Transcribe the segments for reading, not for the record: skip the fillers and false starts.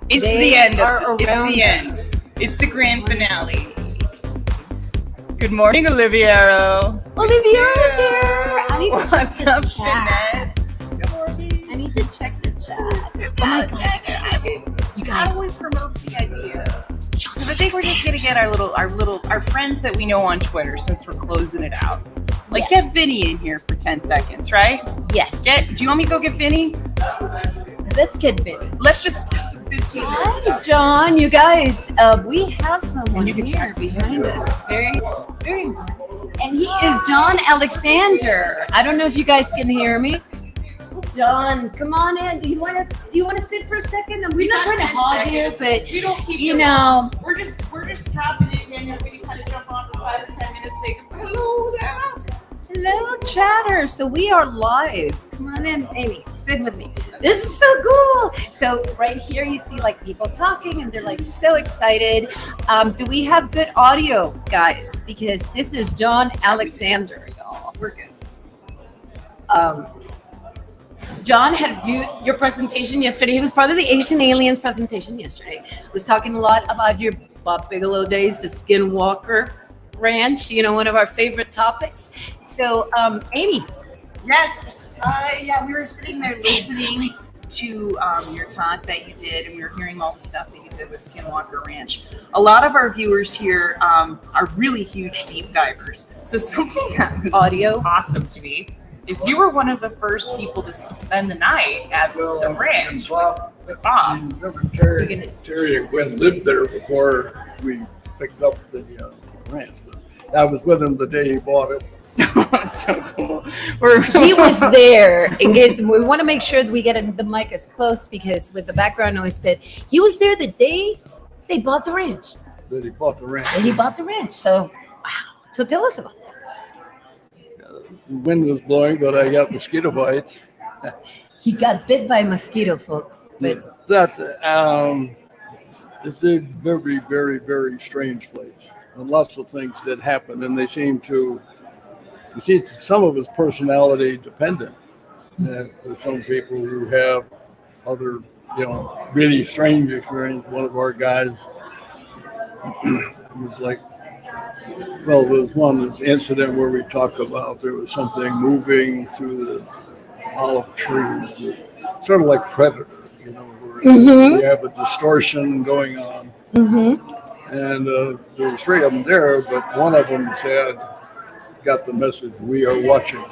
It's They the end. are It's around the end. It's the grand finale. Good morning, Oliviero. Oliviero's here. I need to What's check up, the chat. Jeanette? Good morning. I need to check the chat. Oh my God. I mean, You how guys. do we promote the idea? Because I think we're just gonna get our friends that we know on Twitter since we're closing it out. Like, Yes. get Vinny in here for 10 seconds, right? Yes. Do you want me to go get Vinny? Let's get busy. Let's just 15 minutes. Hi, John. You guys, we have someone You can here text me. behind us. Very, very. And he is John Alexander. I don't know if you guys can hear me. John, come on in. Do you want to sit for a second? And we're not trying to hog you, but You don't keep you know. We're just dropping it and then we kind of jump on for 5 to 10 minutes. Say hello there. Hello, chatter. So we are live. Come on in, Amy. Sit with me. This is so cool. So right here, you see like people talking, and they're like so excited. Do we have good audio, guys? Because this is John Alexander, y'all. We're good. John had viewed your presentation yesterday. He was part of the Asian Aliens presentation yesterday. He was talking a lot about your Bob Bigelow days, the Skinwalker Ranch, one of our favorite topics. So, Amy. Yes. Yeah, we were sitting there listening to your talk that you did, and we were hearing all the stuff that you did with Skinwalker Ranch. A lot of our viewers here are really huge deep divers. So something that was Audio. awesome to me is you were one of the first people to spend the night at the ranch with Bob. Remember Terry and Gwen lived there before we picked up the ranch. I was with him the day he bought it. That's so cool. He was there. In case we want to make sure that we get the mic as close, because with the background noise pit, he was there the day they bought the ranch. That he bought the ranch. And he bought the ranch. So, wow. So tell us about that. The wind was blowing, but I got mosquito bites. He got bit by a mosquito, folks. But That it's a very, very, very strange place. And lots of things that happen, and they seem to. You see, some of it's personality dependent. And there's some people who have other, really strange experience. One of our guys was like, well, there was one incident where we talk about there was something moving through the olive trees, sort of like Predator, where you have a distortion going on. And there were 3 of them there, but one of them got the message, "We are watching."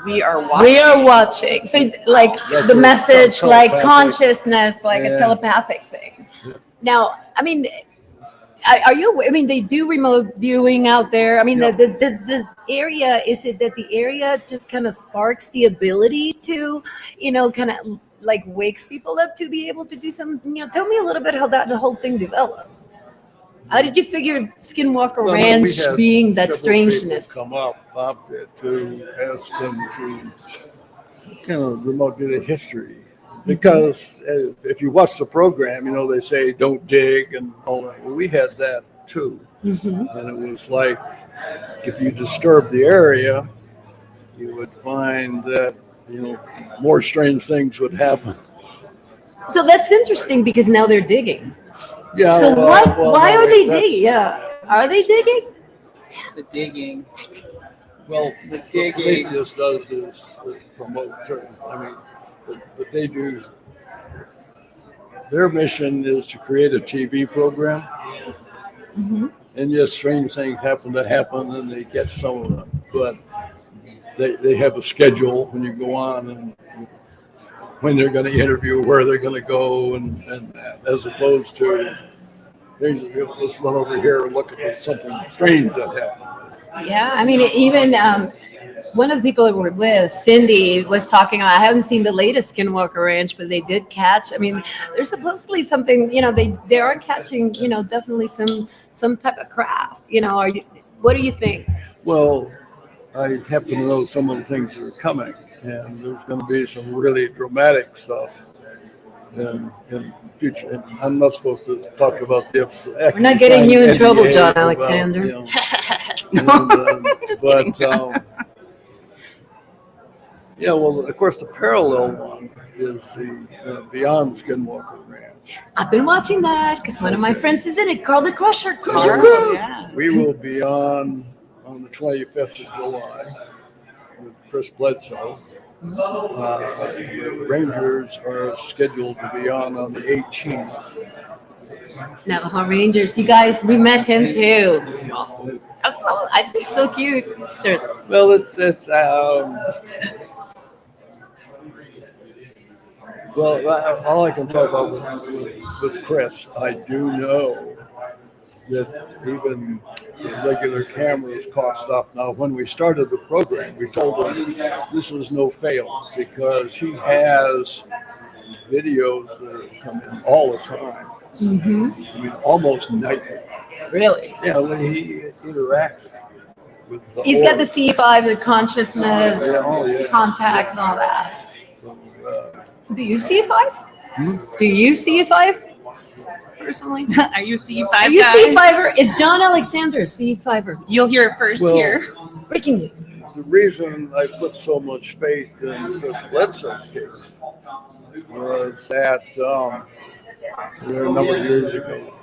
We are watching. we are watching. So, like That's the where message, it's like telepathic. consciousness, like a Yeah. telepathic thing. Yeah. Now, I mean, are you? I mean, they do remote viewing out there. I mean, Yeah. the area, is it that the area just kind of sparks the ability to, kind of like wakes people up to be able to do some? Tell me a little bit how the whole thing developed. How did you figure Skinwalker Well, Ranch we had being that several people strangeness? come up, Bob did, to ask them to kind of remote do the history. Because if you watch the program, they say don't dig and all that. Well, we had that too. And it was like, if you disturb the area, you would find that, more strange things would happen. So that's interesting, because now they're digging. Yeah. So why are they that's- digging? Yeah. Are they digging? The digging. Well, The what digging. Prometheus does is promote certain, but they do, their mission is to create a TV program. And yes, strange things happen, and they catch some of them. But they have a schedule when you go on, and when they're going to interview, where they're going to go, and that, as opposed to, let's run over here and look at something strange that happened. Yeah. I mean, even one of the people that were with, Cindy, was talking. I haven't seen the latest Skinwalker Ranch, but they did catch. I mean, there's supposedly something. They are catching. Definitely some type of craft. What do you think? Well, I happen to know some of the things that are coming, and there's going to be some really dramatic stuff in future. And I'm not supposed to talk about the. We're not getting you in trouble, John Alexander. Just kidding. Yeah, well, of course, the parallel one is the Beyond Skinwalker Ranch. I've been watching that because one of my friends is in it, Carl the Crusher. Carl, Crew. yeah. We will be on the 25th of July with Chris Bledsoe. The Rangers are scheduled to be on the 18th. Navajo Rangers, you guys, we met him too. Awesome. That's all. They're so cute. Well, it's well, all I can talk about with Chris, I do know that even the regular cameras caught stuff. Now, when we started the program, we told him this was no fail because he has videos that come in all the time. Mm-hmm. I mean, almost nightly. Really? Yeah, when he interacts with the He's got the C5, the consciousness, contact, and all that. So, Do you see 5? Do you see a 5? Personally? Are you C5 Are you guy? C5er? Is John Alexander C5er? You'll hear it first Well, here. Breaking news. the reason I put so much faith in Chris Bledsoe's case was that a number of years ago,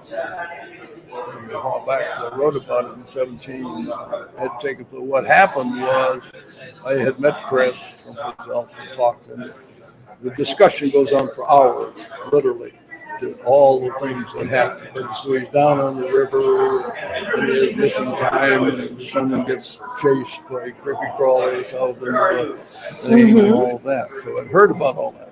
a while back, so I wrote about it in 17. Had taken, but what happened was I had met Chris himself and talked to him. The discussion goes on for hours, literally, to all the things that happened. And so he's down on the river, and he's missing time, and someone gets chased by creepy crawlers out in the thing and all that. So I'd heard about all that.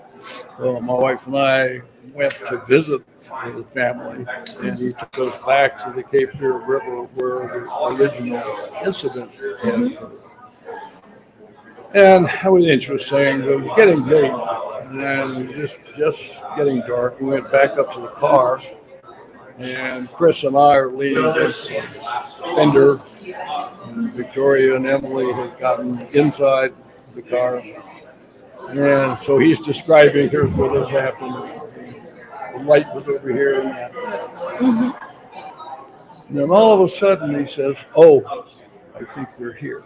So my wife and I went to visit the family, and he took us back to the Cape Fear River where the original incident happened. And that was interesting. It was getting late, and just getting dark. We went back up to the car, and Chris and I are leaning against the fender. And Victoria and Emily had gotten inside the car. And so he's describing, here's what has happened. The light was over here and that. And then all of a sudden he says, oh, I think they're here.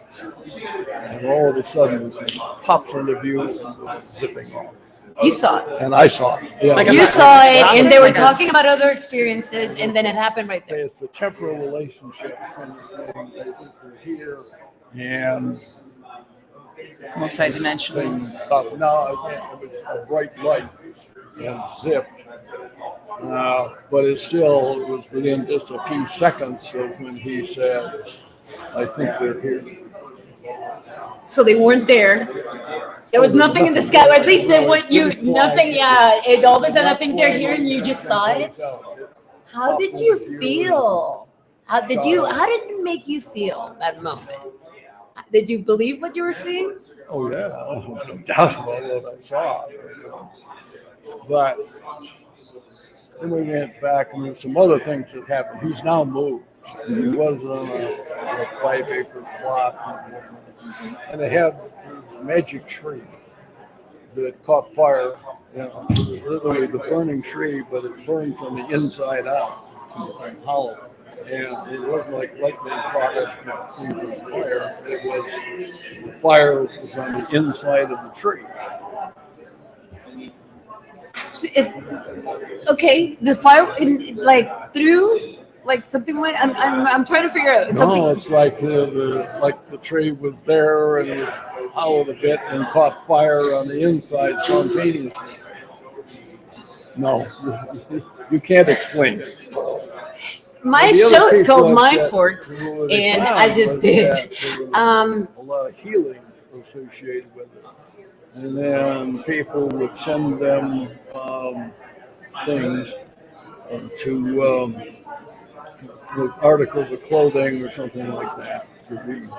And all of a sudden this thing pops into view and goes zipping off. You saw it. And I saw it. Yeah. Like You saw it, and they were talking about other experiences, and then it happened right there. It's the temporal relationship between I think they're here and Multidimensional. now again, it was a bright light and zipped. But it was within just a few seconds of when he said, I think they're here. So they weren't there. There was nothing in the sky, or at least they weren't nothing, and all of a sudden I think they're here and you just saw it. How did you feel? How did it make you feel that moment? Did you believe what you were seeing? Oh yeah, no doubt about what I saw. But then we went back and there's some other things that happened. He's now moved. He was on a 5-acre plot, and they had this magic tree that caught fire. You know, literally the burning tree, but it burned from the inside out, hollow. And it wasn't like lightning product through the fire. It was the fire was on the inside of the tree. Okay, the fire through. Like something went. I'm trying to figure out something. No, it's like the tree was there and it was hollowed a bit and caught fire on the inside spontaneously. No, you can't explain it. My show is called Mind Fork, and I just did. A lot of healing associated with it, and then people would send them things to. With articles of clothing or something like that to be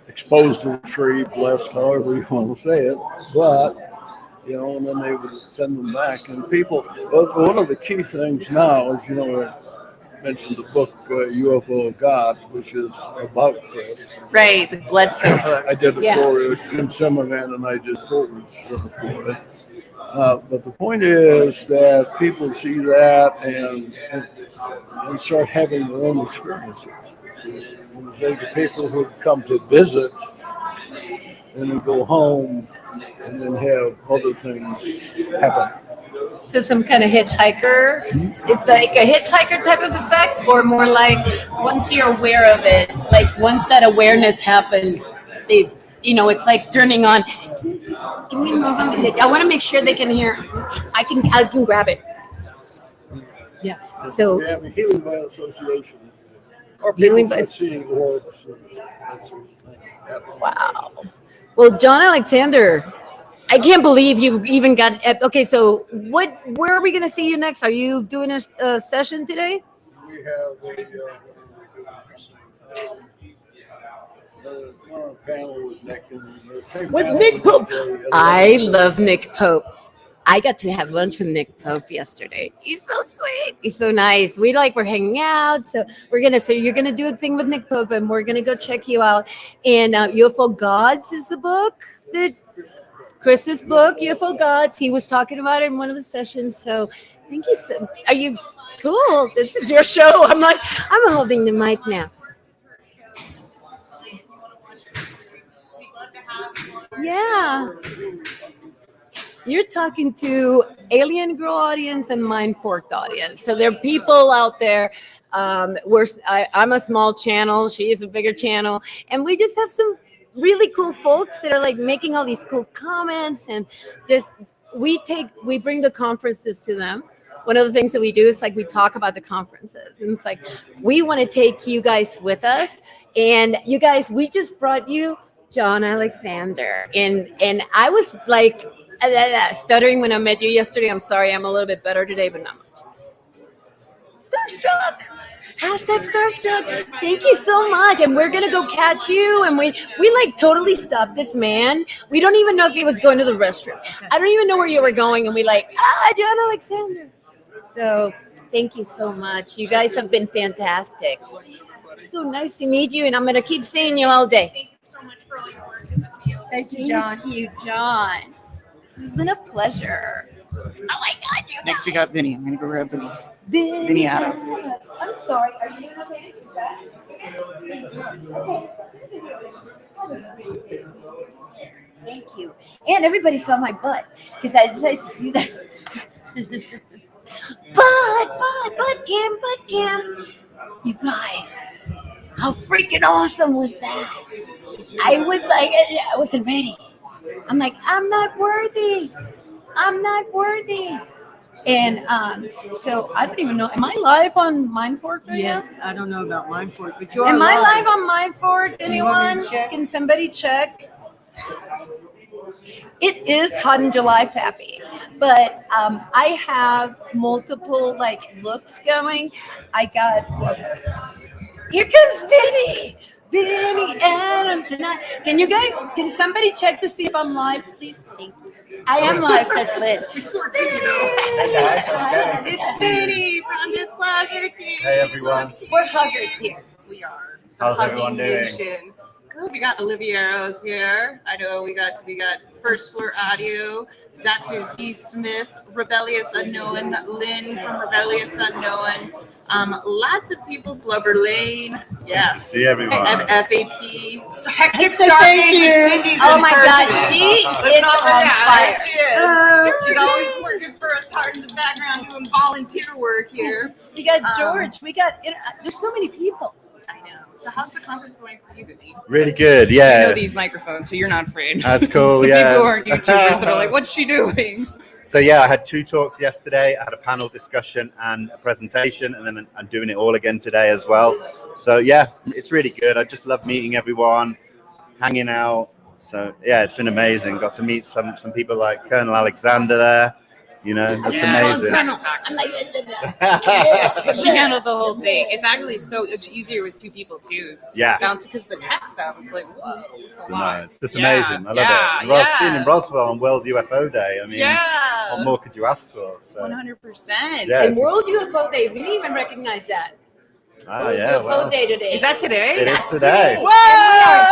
exposed to the tree, blessed, however you want to say it. But, and then they would send them back. And people, one of the key things now is, I mentioned the book UFO of God, which is about Chris. Right, the Bledsoe book. I did it for Jim Zimmerman and I did forwards for it. But the point is that people see that and start having their own experiences. And the people who come to visit and then go home and then have other things happen. So some kind of hitchhiker. It's like a hitchhiker type of effect, or more like once you're aware of it, like once that awareness happens, they, it's like turning on. Can we move them? I want to make sure they can hear. I can grab it. Yeah. So We have a healing by association, Or healing start by. seeing orbs and that sort of thing. Yep. Wow. Well, John Alexander, I can't believe you even got. Okay, so where are we going to see you next? Are you doing a session today? We have a panel with Nick and With Nick Pope. I love Nick Pope. I got to have lunch with Nick Pope yesterday. He's so sweet. He's so nice. We're hanging out. So you're gonna do a thing with Nick Pope, and we're gonna go check you out. And UFO Gods is the book that Chris's book, UFO Gods. He was talking about it in one of the sessions. So thank you. Are you cool? This is your show. I'm holding the mic now. Yeah. You're talking to Alien Girl audience and Mind Forked audience. So there are people out there. I'm a small channel. She is a bigger channel. And we just have some really cool folks that are like making all these cool comments, and just we bring the conferences to them. One of the things that we do is like we talk about the conferences, and it's like we want to take you guys with us. And you guys, we just brought you John Alexander, and I was like stuttering when I met you yesterday. I'm sorry, I'm a little bit better today, but not much. Starstruck. Hashtag Starstruck. Thank you so much. And we're gonna go catch you. And we like totally stopped this man. We don't even know if he was going to the restroom. I don't even know where you were going. And we John Alexander. So thank you so much. You guys have been fantastic. So nice to meet you, and I'm gonna keep seeing you all day. Thank you so much for all your work in the field. Thank you, John. This has been a pleasure. Oh my God! Next we got Vinny. I'm gonna go grab Vinny. Vinny Adams. I'm sorry. Are you okay? Thank you. And everybody saw my butt because I decided to do that. Butt cam. You guys, how freaking awesome was that? I was like, I wasn't ready. I'm like, I'm not worthy. And so I don't even know. Am I live on Mindfork right now? I don't know about Mindfork, but you are Am I live. live on Mindfork? Do you want me Anyone? to check? Can somebody check? It is Hot and July Fappy, but I have multiple looks going. I got. Here comes Vinny Adams. Can somebody check to see if I'm live, please? Thank you. I am live, says Lynn. It's Vinny from Disclosure Team. Hey everyone, We're huggers here. We are. how's Hugging everyone doing? Nation. Good. We got Olivia Rose here. I know we got First Floor Audio, Dr. Z Smith, Rebellious Unknown, Lynn from Rebellious Unknown. Lots of people, Blubber Lane. Yeah. Good to see everyone. FAP. Hectic So Stargazer thank you. Cindy's Oh in my person. God, she is Let's on fire. There she is. She's always working for us hard in the background doing volunteer work here. We got George. We got. There's so many people. I know. So how's the conference going for you, Vivi? Really good, You know yeah. these microphones, so you're not afraid. That's cool, Some yeah. people who aren't YouTubers that are like, what's she doing? So yeah, I had 2 talks yesterday. I had a panel discussion and a presentation, and then I'm doing it all again today as well. So yeah, it's really good. I just love meeting everyone, hanging out. So yeah, it's been amazing. Got to meet some people like Colonel Alexander there. You know, that's amazing. I'm like, She handled the whole thing. It's actually it's easier with 2 people too. Yeah. Bounce because the tech stuff. It's like, whoa. It's a So, lot. no, it's just Yeah, amazing. I love yeah, it. yeah. Being in Roswell on World UFO Day. I mean, Yeah. what more could you ask for? So 100%. yeah, and it's, World UFO Day. We didn't even recognize that. World yeah, UFO well, Day today. Is that today? it is today. Whoa!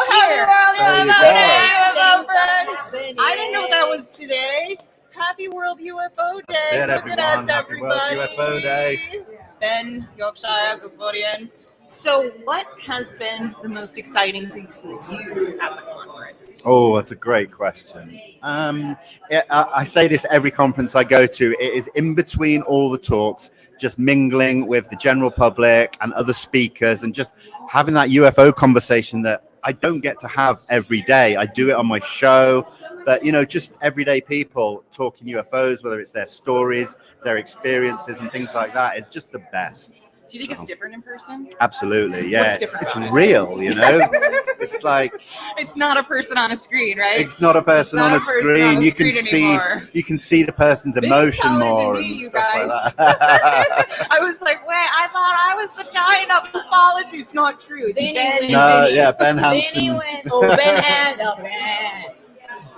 Happy World There you UFO go. Day, UFO Thanks, friends! I didn't know that was today. Happy World UFO Day. That's it, Look at us, everyone. Happy World everybody. UFO Day. Ben, Yorkshire, Gugvorian. So what has been the most exciting thing for you at the conference? conference? Oh, that's a great question. I say this every conference I go to. It is in between all the talks, just mingling with the general public and other speakers, and just having that UFO conversation that I don't get to have every day. I do it on my show, but just everyday people talking UFOs, whether it's their stories, their experiences, and things like that, is just the best. Do you think it's different in person? Absolutely, yeah. What's different It's about it? real, It's like It's not a person on a screen, right? it's not a person Not on a a person screen. on a You screen can see anymore. the person's Biggest emotion taller than more me, and you stuff guys. like that. I was like, wait, I thought I was the giant of mythology. It's not true. It's Vinny Ben. went. No, Vinny. yeah, Ben Benny Hansen. went. Oh, Ben had. Oh, Ben.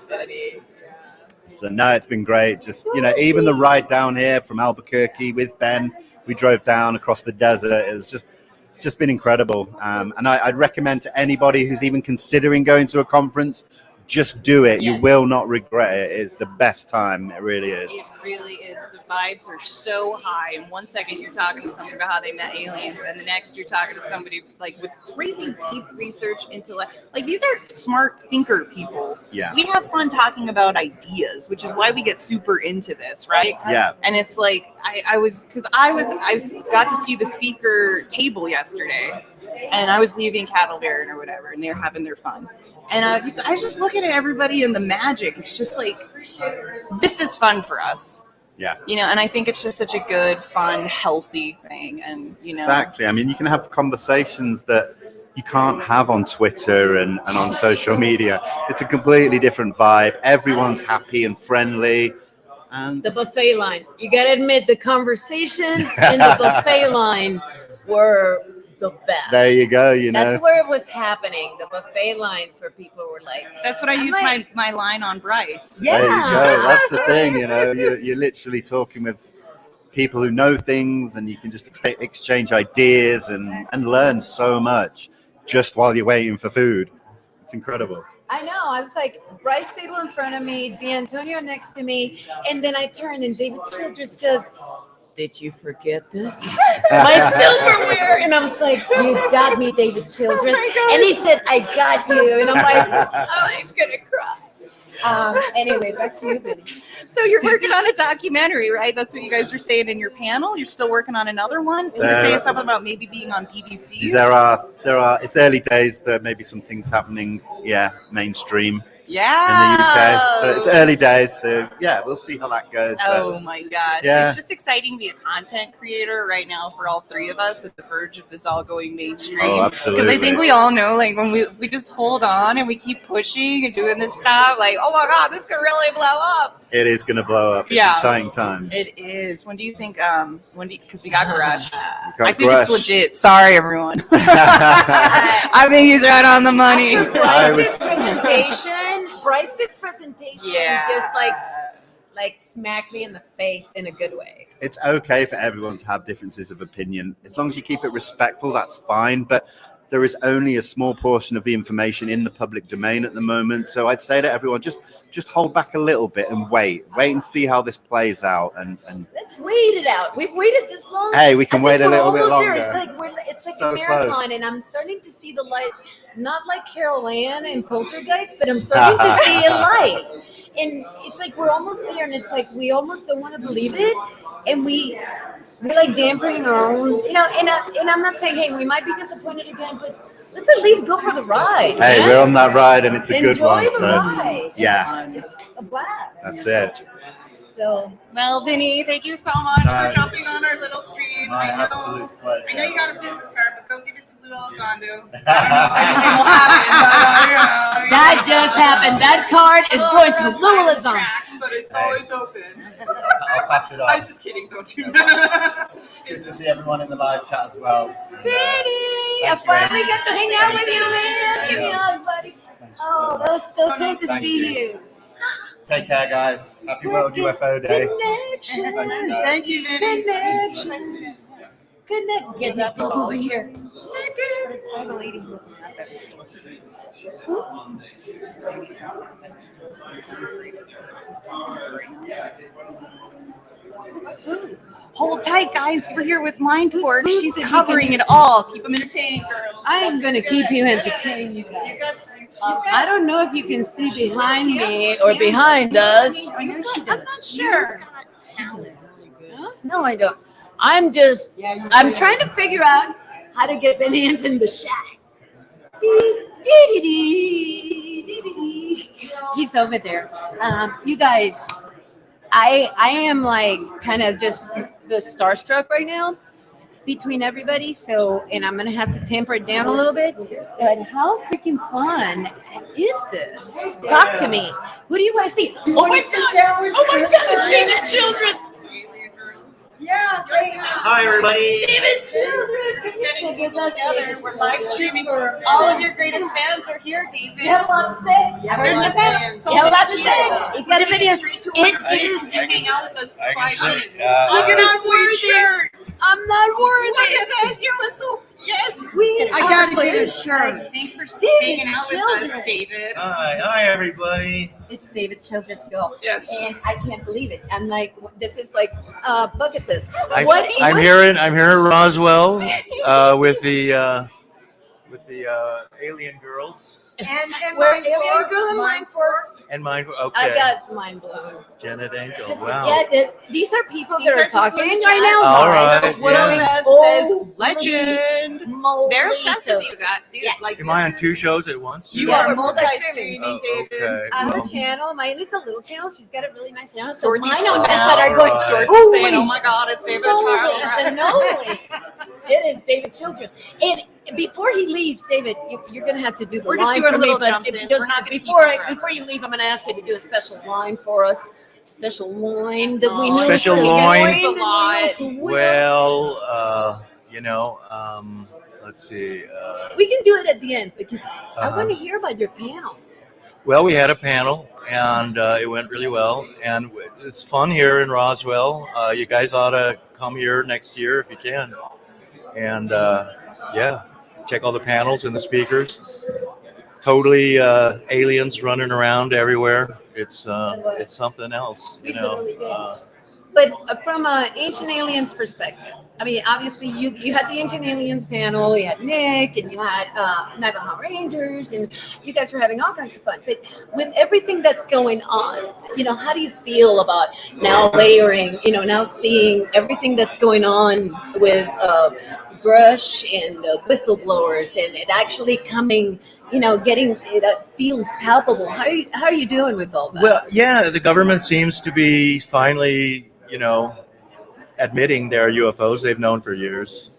Buddy. So no, it's been great. Just even the ride down here from Albuquerque with Ben, we drove down across the desert. It's just been incredible. And I'd recommend to anybody who's even considering going to a conference, just do it. You Yes. will not regret it. It's the best time. It really is. It really is. The vibes are so high. In 1 second, you're talking to somebody about how they met aliens, and the next, you're talking to somebody like with crazy deep research into like these are smart thinker people. Yeah. We have fun talking about ideas, which is why we get super into this, right? Yeah. And it's like I got to see the speaker table yesterday, and I was leaving Cattle Baron or whatever, and they're having their fun. And I was just looking at everybody and the magic. It's just like, this is fun for us. Yeah. And I think it's just such a good, fun, healthy thing. And, Exactly. I mean, you can have conversations that you can't have on Twitter and on social media. It's a completely different vibe. Everyone's happy and friendly. And The buffet line. You gotta admit, the conversations in the buffet line were the best. there you go, That's where it was happening. The buffet lines where people were like, that's what I use like- my line on Bryce. yeah. There you go. That's the thing, You're literally talking with people who know things, and you can just exchange ideas and learn so much just while you're waiting for food. It's incredible. I know. I was like, Bryce table in front of me, D'Antonio next to me, and then I turned and David Childress goes, "Did you forget this? My silverware." And I was like, "You got me, David Childress." And he said, "I got you." And I'm like, "Oh, he's gonna cry." Anyway, back to you, Vinny. So you're working on a documentary, right? That's what you guys were saying in your panel. You're still working on another one. You were saying something about maybe being on BBC. There are. It's early days. There may be some things happening. Yeah, mainstream Yeah. in the UK, but it's early days. So yeah, we'll see how that goes. but- Oh my gosh. Yeah. It's just exciting to be a content creator right now for all three of us at the verge of this all going mainstream. Oh, absolutely. Because I think we all know, like, when we just hold on and we keep pushing and doing this stuff, like, oh my God, this could really blow up. It is going to blow up. It's Yeah. exciting times. It is. When do you think, because we got Garage. Got I think Grush. it's legit. Sorry, everyone. I think he's right on the money. After Bryce's presentation Yeah. just like smacked me in the face in a good way. It's okay for everyone to have differences of opinion. As long as you keep it respectful, that's fine. But there is only a small portion of the information in the public domain at the moment. So I'd say to everyone, just hold back a little bit and wait and see how this plays out. And Let's wait it out. We've waited this long. hey, we can I wait think a we're little bit almost longer. there. It's like So a marathon, close. and I'm starting to see the light. Not like Carol Ann and Poltergeist, but I'm starting to see a light. And it's like we're almost there, and it's like we almost don't want to believe it, and we're like dampening our own, and I'm not saying, hey, we might be disappointed again, but let's at least go for the ride. Hey, man. we're on that ride, and it's a good Enjoy one. the So ride. yeah, It's a blast. that's it. So Well, Vinny, thank you so much Nice. for jumping on our little stream. My I know absolute pleasure. you got a business card, but go give it to Lou Elizondo. I don't know if anything will happen, but that just happened. That card is going to Lou Elizondo. tracks, but it's always open. I'll pass it I on. was just kidding, don't you? Good to see everyone in the live chat as well. Vinny, I finally got to hang out with you, man. Give me a hug, buddy. Oh, that was so good to see you. Take care, guys. Happy World UFO Day. Connection. Thank you, Vinny. Connection. Connection. Get that dog over here. It's why the lady doesn't have that store. Hold tight, guys. We're here with Mind Fork. Who's She's food? covering it all. Keep them entertained, girls. I am going to keep you entertained, you guys. I don't know if you can see behind me or behind us. I'm not sure. Huh? No, I don't. I'm trying to figure out how to get bananas in the shack. He's over there. You guys, I am like kind of just the starstruck right now between everybody. So, and I'm gonna have to temper it down a little bit. But how freaking fun is this? Talk to me. Who do you want to see? Oh my god! Oh my god! It's David Childress. Yeah, Hi, everybody. David Childress. This is so good. Together, we're live streaming. All of your greatest fans are here, David. You have a lot to say. There's a fan. You have a lot to say. He's got a video. It is. Hang out with us for 5 minutes. Look at his sweet shirt. I'm not worthy. Look at this. You're little. Yes, we. I gotta get a shirt. Thanks for hanging out with us, David. Hi, everybody. It's David Childress' film. Yes. And I can't believe it. I'm like, this is like bucket list. I'm here in Roswell with the alien girls And Where mine alien for- girl and mine for. and mine. I Okay, got mind blown. Janet Angel. Yeah, Wow. these are people These that are are people talking in the right chat. now. All guys. right, What yeah. on Bev says legend. Moly. They're obsessed with you, God. Dude, Yes. like Am I on this 2 is- shows at once? You Yeah, are we're multi-streaming, Oh, David. okay. I have Well, a channel. Mine is a little channel. She's got a really nice channel. So Dorothy's mine on this out. that are going. Alright. Dorothy's saying, "Oh my God, it's David Childress." Noli. It is David Childress. And before he leaves, David, you're going to have to do the We're line just doing for a me. little But jumps if in. you just, We're not gonna keep before you forever. before you leave, I'm going to ask you to do a special line for us. Special line that we Oh, know. Special so line? that we know so well. well, let's see. We can do it at the end because I Uh-huh. want to hear about your panel. Well, we had a panel, and it went really well. And it's fun here in Roswell. You guys ought to come here next year if you can. And yeah, check all the panels and the speakers. Totally aliens running around everywhere. It's something else, you know. But from an Ancient Aliens perspective, I mean, obviously you had the Ancient Aliens panel, you had Nick, and you had Navajo Rangers, and you guys were having all kinds of fun. But with everything that's going on, how do you feel about now layering, now seeing everything that's going on with brush and whistleblowers, and it actually coming, getting it feels palpable. How are you doing with all that? Well, yeah, the government seems to be finally, admitting there are UFOs they've known for years.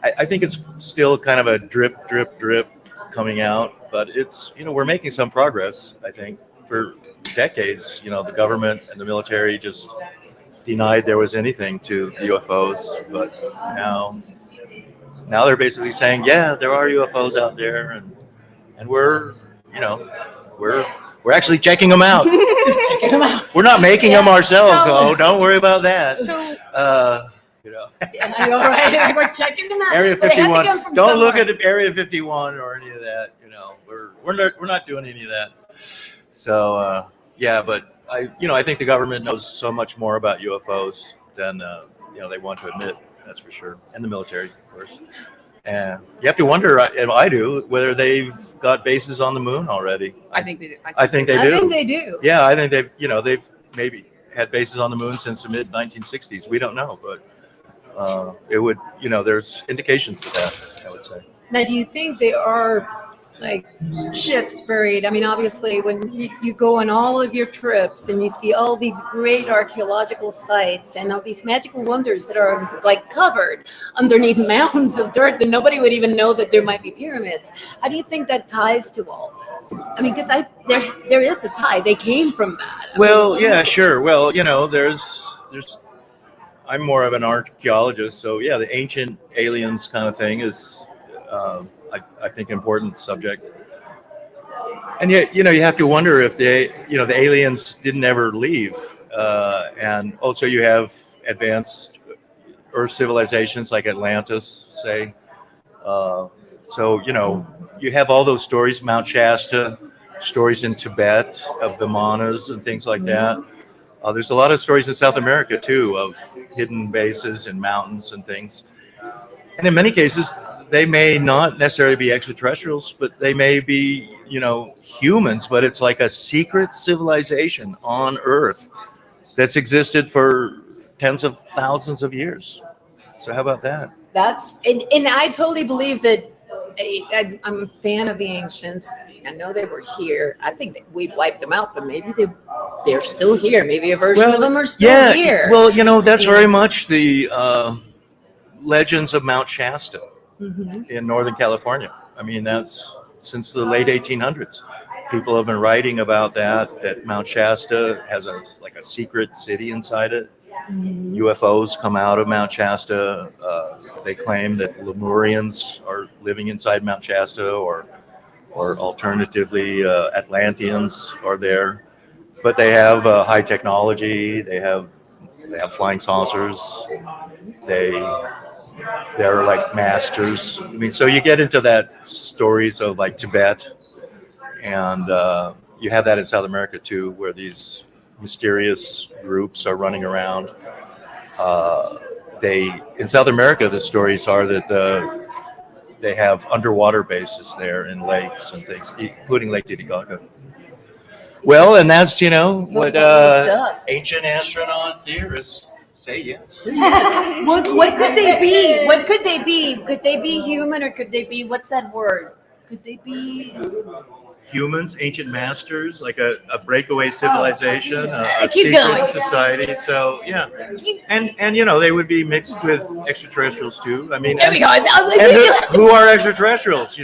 I think it's still kind of a drip, drip, drip coming out, but it's, we're making some progress, I think. For decades, the government and the military just denied there was anything to UFOs, but now they're basically saying, yeah, there are UFOs out there, and we're actually checking them out. We're not making them ourselves, though. Don't worry about that. I know, right? We're checking them out. Area But they had to 51. come from Don't look somewhere. at Area 51 or any of that. We're not doing any of that. So yeah, but I think the government knows so much more about UFOs than they want to admit. That's for sure, and the military, of course. And you have to wonder, and I do, whether they've got bases on the moon already. I think they do. I think they I do. think they do. Yeah, I think they've maybe had bases on the moon since the mid 1960s. We don't know, but it would, there's indications to that, I would say. Now, do you think there are like ships buried? I mean, obviously, when you go on all of your trips and you see all these great archaeological sites and all these magical wonders that are like covered underneath mounds of dirt that nobody would even know that there might be pyramids. How do you think that ties to all this? I mean, because there is a tie. They came from that. I Well, mean, yeah, sure. Well, there's. I'm more of an archaeologist, so yeah, the ancient aliens kind of thing is, I think, important subject. And yet, you have to wonder if the aliens didn't ever leave, and also you have advanced Earth civilizations like Atlantis, say. So you have all those stories, Mount Shasta, stories in Tibet of Vimanas and things like that. There's a lot of stories in South America too of hidden bases and mountains and things. And in many cases, they may not necessarily be extraterrestrials, but they may be, humans, but it's like a secret civilization on Earth that's existed for tens of thousands of years. So how about that? And I totally believe that I'm a fan of the ancients. I know they were here. I think that we wiped them out, but maybe they're still here. Maybe a version of them are still here. Well, that's very much the legends of Mount Shasta in Northern California. I mean, that's since the late 1800s. People have been writing about that Mount Shasta has a secret city inside it. UFOs come out of Mount Shasta. They claim that Lemurians are living inside Mount Shasta, or alternatively, Atlanteans are there. But they have high technology. They have flying saucers. They're like masters. I mean, so you get into that stories of like Tibet, and you have that in South America too, where these mysterious groups are running around. In South America, the stories are that they have underwater bases there in lakes and things, including Lake Titicaca. Well, and that's what ancient astronaut theorists say. Yes. What could they be? What could they be? Could they be human, or could they be, what's that word? Could they be humans, ancient masters, like a breakaway civilization, a Keep secret going. society. So yeah, and they would be mixed with extraterrestrials too. I mean, There we go. who are extraterrestrials?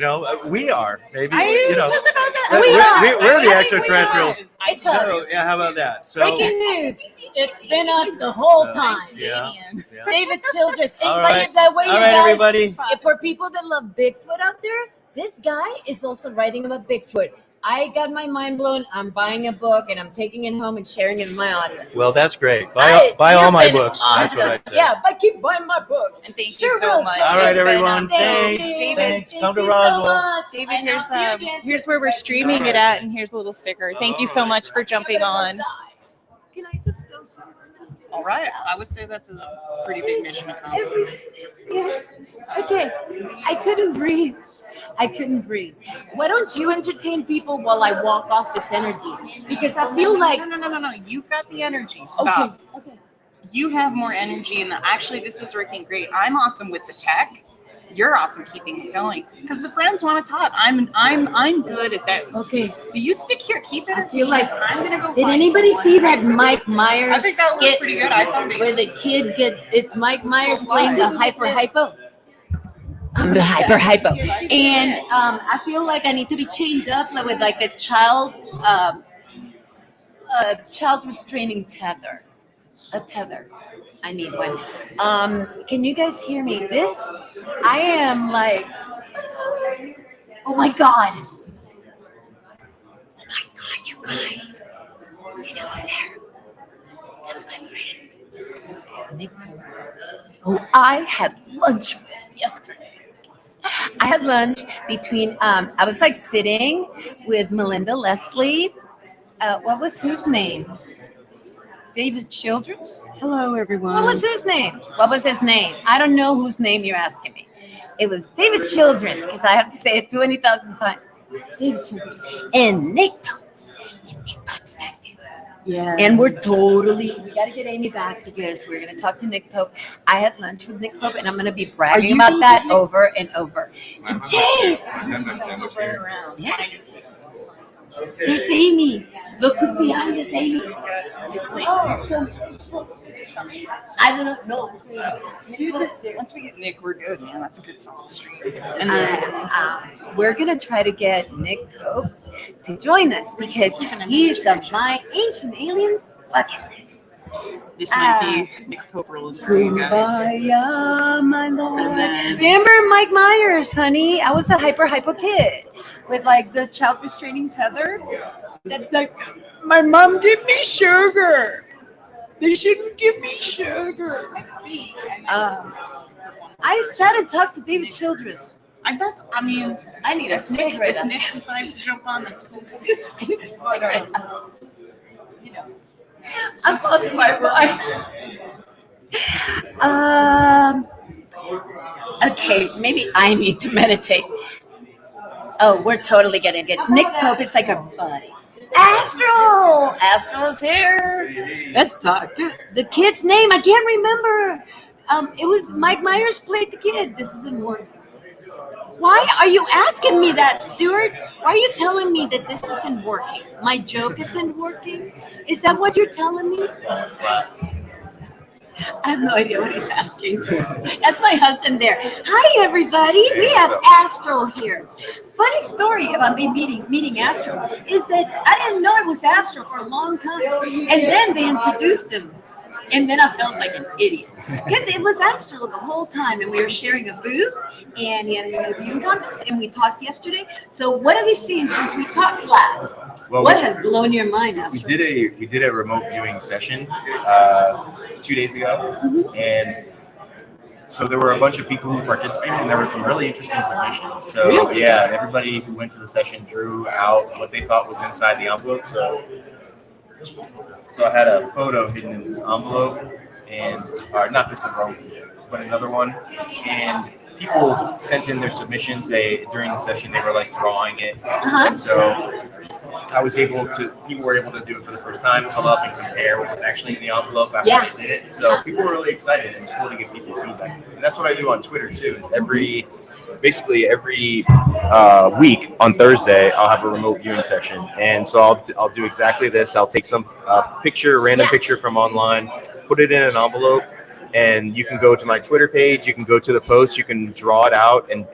We are maybe. We're the extraterrestrials. It's So us. yeah, how about that? So Breaking news. It's been us the whole time. yeah. David Childress. And All by right. the way, you All right, guys, everybody. for people that love Bigfoot out there, this guy is also writing about Bigfoot. I got my mind blown. I'm buying a book and I'm taking it home and sharing it in my audience. Well, that's great. Buy all You've my been books. That's what I awesome. say. Yeah, but keep buying my books. And thank Sure you so will. much. All right, It's been, everyone. Thank Thanks. you. Thanks. Thank Come to you so Roswell. much. David, And I'll see you again. here's where we're streaming it at, and here's a little sticker. Thank you so much for jumping on. Can I just go somewhere now? All right. I would say that's a pretty big mission accomplished. Yeah. Okay. I couldn't breathe. Why don't you entertain people while I walk off this energy? Because I feel like No. You've got the energy. Stop. Okay. You have more energy, and actually, this is working great. I'm awesome with the tech. You're awesome keeping it going because the friends want to talk. I'm good at this. Okay. So you stick here. Keep it. I feel like I'm gonna go. did find anybody someone. see that Mike Myers I think that looks skit pretty good. I found where it. the kid gets it's Mike Myers playing the hypo? I'm the hypo. And I feel like I need to be chained up with like a child restraining tether. A tether. I need one. Can you guys hear me? I am like, oh my God. You guys. You know who's there? That's my friend, Nick, who I had lunch with yesterday. I had lunch between, I was like sitting with Melinda Leslie. What was his name? David Childress? Hello, everyone. What was his name? I don't know whose name you're asking me. It was David Childress, because I have to say it 20,000 times. David Childress. And Nick Pope. Yeah. And we got to get Amy back because we're going to talk to Nick Pope. I had lunch with Nick Pope, and I'm going to be bragging you about gonna that do Nick- over and over. And Chase! Around. Yes. There's Amy. Look who's behind us, Amy. Oh, she's coming. I don't know. Once we get Nick, we're good, man. That's a good solid stream. And We're going to try to get Nick Pope to join us because he's on my Ancient Aliens bucket list. this might be Nick Pope rolling through, you guys. Kumbaya, my lord. And then- Remember Mike Myers, honey? I was a hypo kid with like the child restraining tether. That's like, my mom gave me sugar. They shouldn't give me sugar. I sat and talked to David Childress. I mean, I need a cigarette. if Nick decides to jump on, that's cool. I need a cigarette. You know, I'm losing my mind. Okay. Okay, maybe I need to meditate. Oh, we're totally getting it. Nick Pope is like a buddy. Astro's here. Let's talk. Dude, the kid's name, I can't remember. It was Mike Myers played the kid. This isn't working. Why are you asking me that, Stuart? Why are you telling me that this isn't working? My joke isn't working? Is that what you're telling me? I have no idea what he's asking. That's my husband there. Hi, everybody. We have Astral here. Funny story about me meeting Astral is that I didn't know it was Astral for a long time. And then they introduced him. And then I felt like an idiot. Because it was Astral the whole time. And we were sharing a booth. And he had a viewing contest. And we talked yesterday. So what have you seen since we talked last? Well, what has blown your mind, Astral? We did a remote viewing session 2 days ago, and so there were a bunch of people who participated, and there were some really interesting submissions. So Really? yeah, everybody who went to the session drew out what they thought was inside the envelope. So I had a photo hidden in this envelope, and not this envelope, but another one, and people sent in their submissions. During the session they were like drawing it, and so people were able to do it for the first time, come up and compare what was actually in the envelope after they did it. So people were really excited, and it's cool to give people feedback. And that's what I do on Twitter too, is every week on Thursday, I'll have a remote viewing session. And so I'll do exactly this. I'll take some random picture from online, put it in an envelope, and you can go to my Twitter page. You can go to the post. You can draw it out and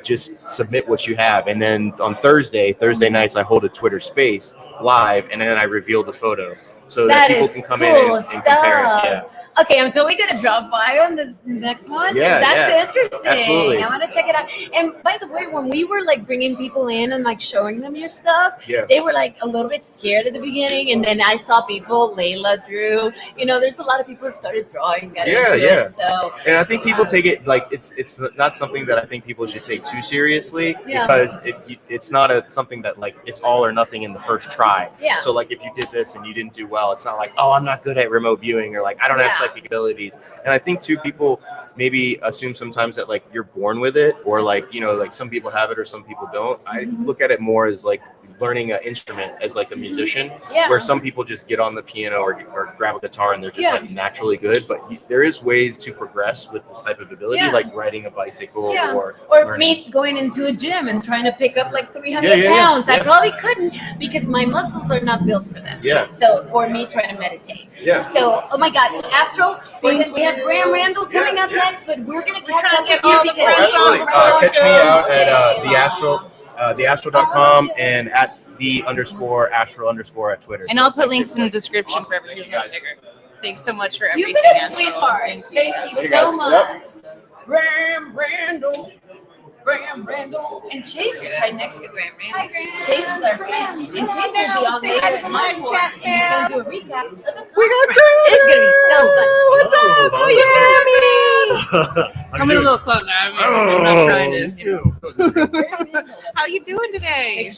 just submit what you have. And then on Thursday nights, I hold a Twitter space live, and then I reveal the photo so that people can come in and compare it. Yeah. Okay, I'm totally gonna drop by on this next one. Yeah, That's interesting. Absolutely. I want to check it out. And by the way, when we were like bringing people in and like showing them your stuff, Yeah. they were like a little bit scared at the beginning, and then I saw people, Layla drew. There's a lot of people who started drawing. It, so. And I think people take it like it's not something that I think people should take too seriously, because it's not something that like it's all or nothing in the first try. Yeah. So like if you did this and you didn't do well, it's not like, oh, I'm not good at remote viewing, or like I don't have psychic abilities. And I think too, people maybe assume sometimes that like you're born with it, or like like some people have it or some people don't. I look at it more as like learning an instrument as like a musician, where some people just get on the piano or grab a guitar and they're just like naturally good. But there is ways to progress with this type of ability, like riding a bicycle or me going into a gym and trying to pick up like 300 pounds. I probably couldn't because my muscles are not built for that. Yeah. So, or me trying to meditate. Yeah. So, oh my God, so Astral, we have Graham Randall coming up next, but we're going to catch up with you because absolutely. Catch me out at the Astral. theastral.com and at @the_astral_ at Twitter. And I'll put links in the description for everyone who's not bigger. Thanks so much for everything. You've been a Astral. sweetheart. Thank you so much. Graham Randall. And Chase is right next to Graham Randall. Hi, Graham. Chase is our friend. And Chase will be on later at my point. And he's going to do a recap of the conference. It's going to be so fun. What's up? Oh, yeah, Come in a little closer. I'm not trying to. How you doing today?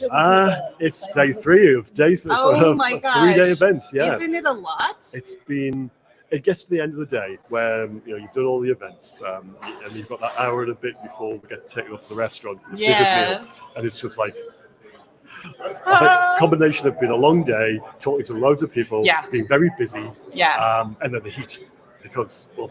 It's day 3 of days of Oh my gosh. 3-day events. Yeah, Isn't it a lot? It gets to the end of the day where you've done all the events, and you've got that hour and a bit before we get taken off to the restaurant for the speaker's meal, and it's just like a combination of being a long day, talking to loads of people, being very busy, and then the heat. Because we're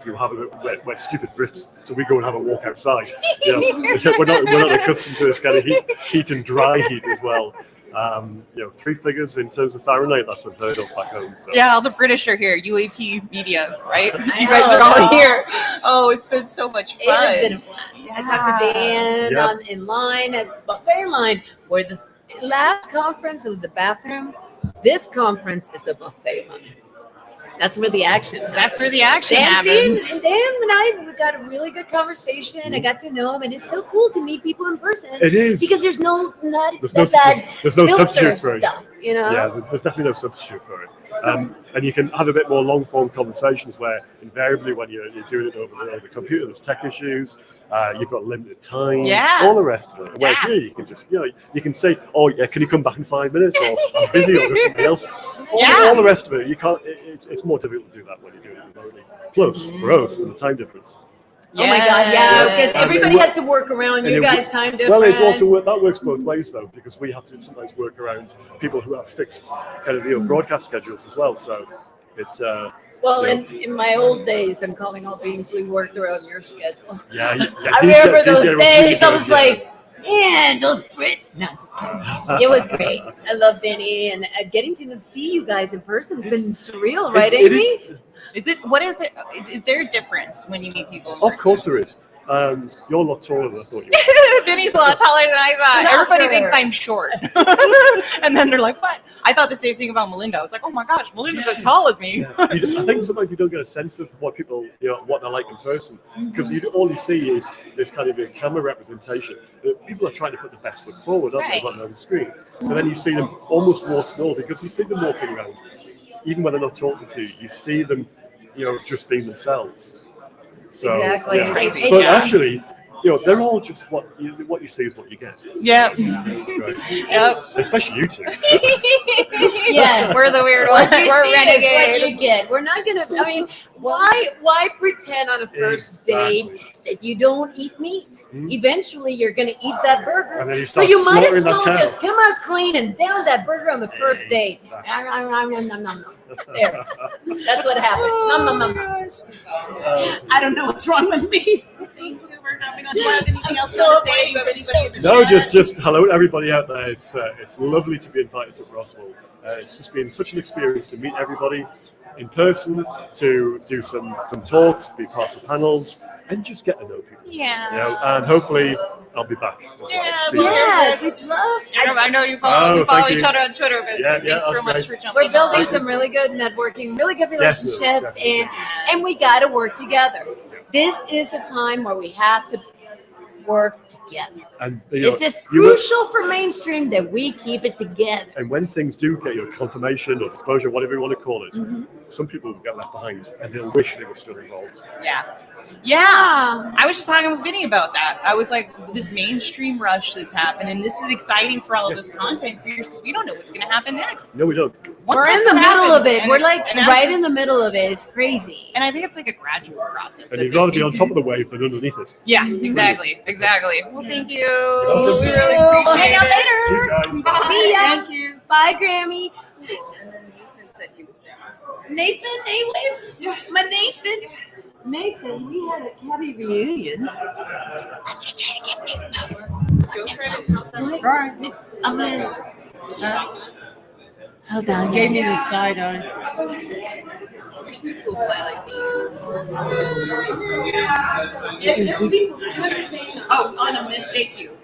stupid Brits, so we go and have a walk outside. We're not accustomed to this kind of heat and dry heat as well. 3 figures in terms of Fahrenheit, that's unheard of back home. So. Yeah, all the British are here. UAP media, right? You guys are all here. Oh, it's been so much fun. It has been a blast. I talked to Dan in line at buffet line, where the last conference it was a bathroom. This conference is a buffet line. That's where the action happens. And Dan and I got a really good conversation. I got to know him, and it's so cool to meet people in person. It is. Because there's no substitute for it. Stuff, Yeah, there's definitely no substitute for it. And you can have a bit more long-form conversations where invariably when you're doing it over the computer, there's tech issues, you've got limited time, all the rest of it. Whereas here, you can just, you can say, oh, yeah, can you come back in 5 minutes? Or I'm busy, or there's something else. All the rest of it, you can't, it's more difficult to do that when you're doing it remotely. Plus, for us, there's a time difference. Oh my God, yeah, because And everybody it has to work around and you it guys' time Well, difference. it also that works both ways though, because we have to sometimes work around people who have fixed kind of broadcast schedules as well. So it's Well, you know, in my old days, I'm calling all beans, we worked around your schedule. yeah, I remember those days. I was like, man, those Brits. No, just kidding. It was great. I love Vinny, and getting to see you guys in person has been surreal, right, Amy? What is it? Is there a difference when you meet people? Of course there is. You're a lot taller than I thought you were. Vinny's a lot taller than I thought. Shocker. Everybody thinks I'm short. And then they're like, what? I thought the same thing about Melinda. I was like, oh my gosh, Melinda's as tall as me. I think sometimes you don't get a sense of what people, what they're like in person, because all you see is this kind of a camera representation. People are trying to put the best foot forward, aren't they, on the screen? And then you see them almost warts and all, because you see them walking around, even when they're not talking to you. You see them, just being themselves. So, Exactly. yeah. It's crazy. But actually, they're all just what you see is what you get. Yep. Yep. Especially you two. Yes. We're the weird What ones. you We're see is what renegades. you get. We're not gonna. I mean, why pretend on a first date that you don't eat meat? Eventually, you're gonna eat that burger. And then you So start you might as slaughtering that well cow. just come out clean and down that burger on the first date. There. That's what happens. Nom, nom, nom, nom. I don't know what's wrong with me. Thank you for coming on. Do you have anything else you want to say? Do you have anybody in the No, chat? just hello to everybody out there. It's lovely to be invited to Roswell. It's just been such an experience to meet everybody in person, to do some talks, be part of panels, and just get to know people. Yeah. And hopefully I'll be back. As well. Yeah, See you. Yes, we'd love. I know you follow thank each you. other on Twitter, but Yeah, thanks so that's much great. for jumping We're building on. some really good networking, really good relationships, Definitely. and we got to work together. This is the time where we have to work together. And This is you will- crucial for mainstream that we keep it together. And when things do get your confirmation or disclosure, whatever you want to call it, some people will get left behind and they'll wish they were still involved. Yeah. I was just talking with Vinny about that. I was like, this mainstream rush that's happening, this is exciting for all of us content creators because we don't know what's going to happen next. No, we don't. We're in the middle of it. And We're it's- like and right in the middle of it. It's crazy. And I think it's like a gradual process. And that you'd they rather be take. on top of the wave than underneath it. Yeah, exactly. Well, thank you. welcome. We really Hang appreciate out it. Cheers, later. guys. Bye. See ya. Thank you. Bye, Grammy. Nathan said he was down. Nathan, anyways? My Nathan. Nathan, we had a cabby reunion. I'm gonna try to get Nick Post. Go try to how's that? All right. I'm gonna. Did you talk to them? Hold on. Gave me the side eye. Your sleep will fly like me. There's people who entertain us on a mission. Thank you.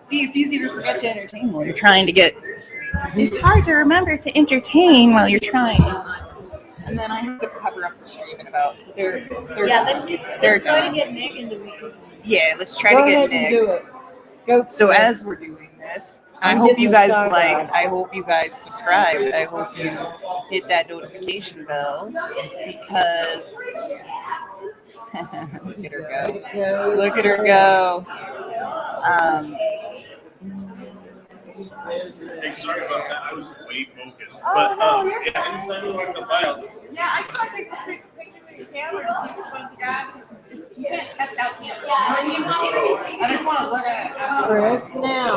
See, it's easy to forget to entertain while you're trying to get. It's hard to remember to entertain while you're trying. And then I have to cover up the stream in about because they're Yeah, they're let's try done. to get Nick in the week. Yeah, let's try Go to get ahead and Nick. do it. Go. So as we're doing this, I I'm hope getting you the guys side liked. eye. I hope you guys subscribed. I hope you hit that notification bell because look at her go. Look at her go. Hey, sorry about that. I was way focused. Oh, But no, you're yeah, anytime you want to come by, I'll do it. Yeah, I tried to take a picture with the camera to see which ones you got. You can't test out cameras. I just want to look at it. Press now.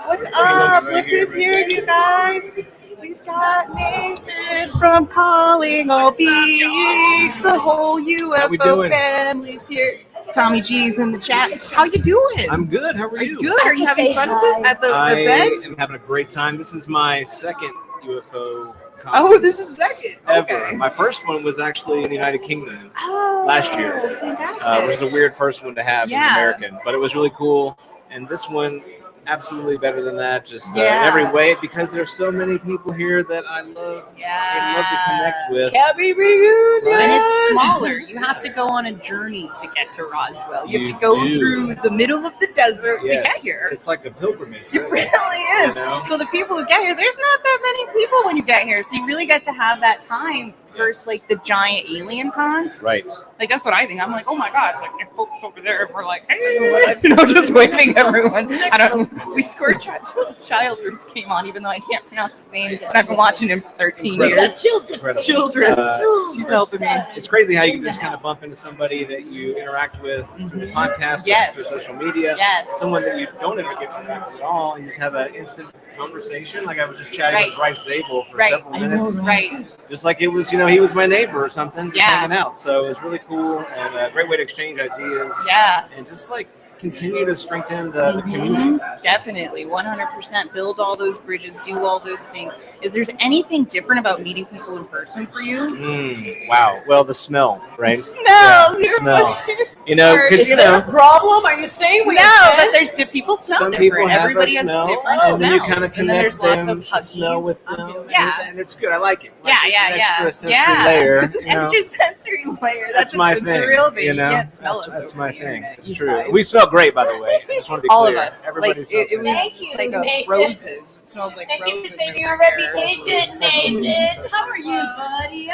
What's up? Look who's here, you guys. We've got Nathan from Calling All Beaks. The whole UFO family's here. Tommy G's in the chat. How you doing? I'm good. How are you? Good. Are you having fun at the I event? am having a great time. This is my second UFO conference Oh, this is second. ever. Okay. My first one was actually in the United Kingdom Oh, last year, fantastic. which is a weird first one to have Yeah. as an American, but it was really cool. And this one, absolutely better than that, just in Yeah. every way, because there's so many people here that I love to connect with. Cabby reunion. And it's smaller. You have to go on a journey to get to Roswell. You have to You go do. through the middle of the desert to get Yes, here. it's like a pilgrimage. It really is. You know? So the people who get here, there's not that many people when you get here. So you really get to have that time versus like the giant alien cons. Right. Like that's what I think. I'm like, oh my gosh, like they're focused over there, and we're like, hey, just waving everyone. I don't. We scored Childress came on, even though I can't pronounce his name, and I've been watching him for 13 years. Childress. She's helping me. It's crazy how you can just kind of bump into somebody that you interact with through the podcast, Yes. through social media. Yes. Someone that you don't ever get to interact with at all. You just have an instant conversation. Like I was just chatting with Bryce Zabel for several minutes. Right. Just like it was, he was my neighbor or something, just Yeah. hanging out. So it was really cool and a great way to exchange ideas. Yeah. And just like continue to strengthen the community. Definitely, 100%. Build all those bridges, do all those things. Is there anything different about meeting people in person for you? Wow. Well, the smell, right? Smells. Yeah, You're smell. Or Because is there a problem? Are you saying we No, but there's people smell some different. people have Everybody a has smell, different and smells. then you kind of and then there's connect lots them of to smell huggies. with them. Yeah. And it's good. I like it. Yeah, It's yeah, an yeah. extra sensory Yeah. layer. It's an extra sensory layer. That's my it's thing. a real thing. You know? can't smell us. That's over my the thing. internet, It's you true. guys. We smell great, by the way. I just want to be All clear. of us. Everybody Like smells it great. was Thank you, like a Nathan. roses. It smells like Thank you roses. for saving in our here. reputation, Nathan. How are you, buddy?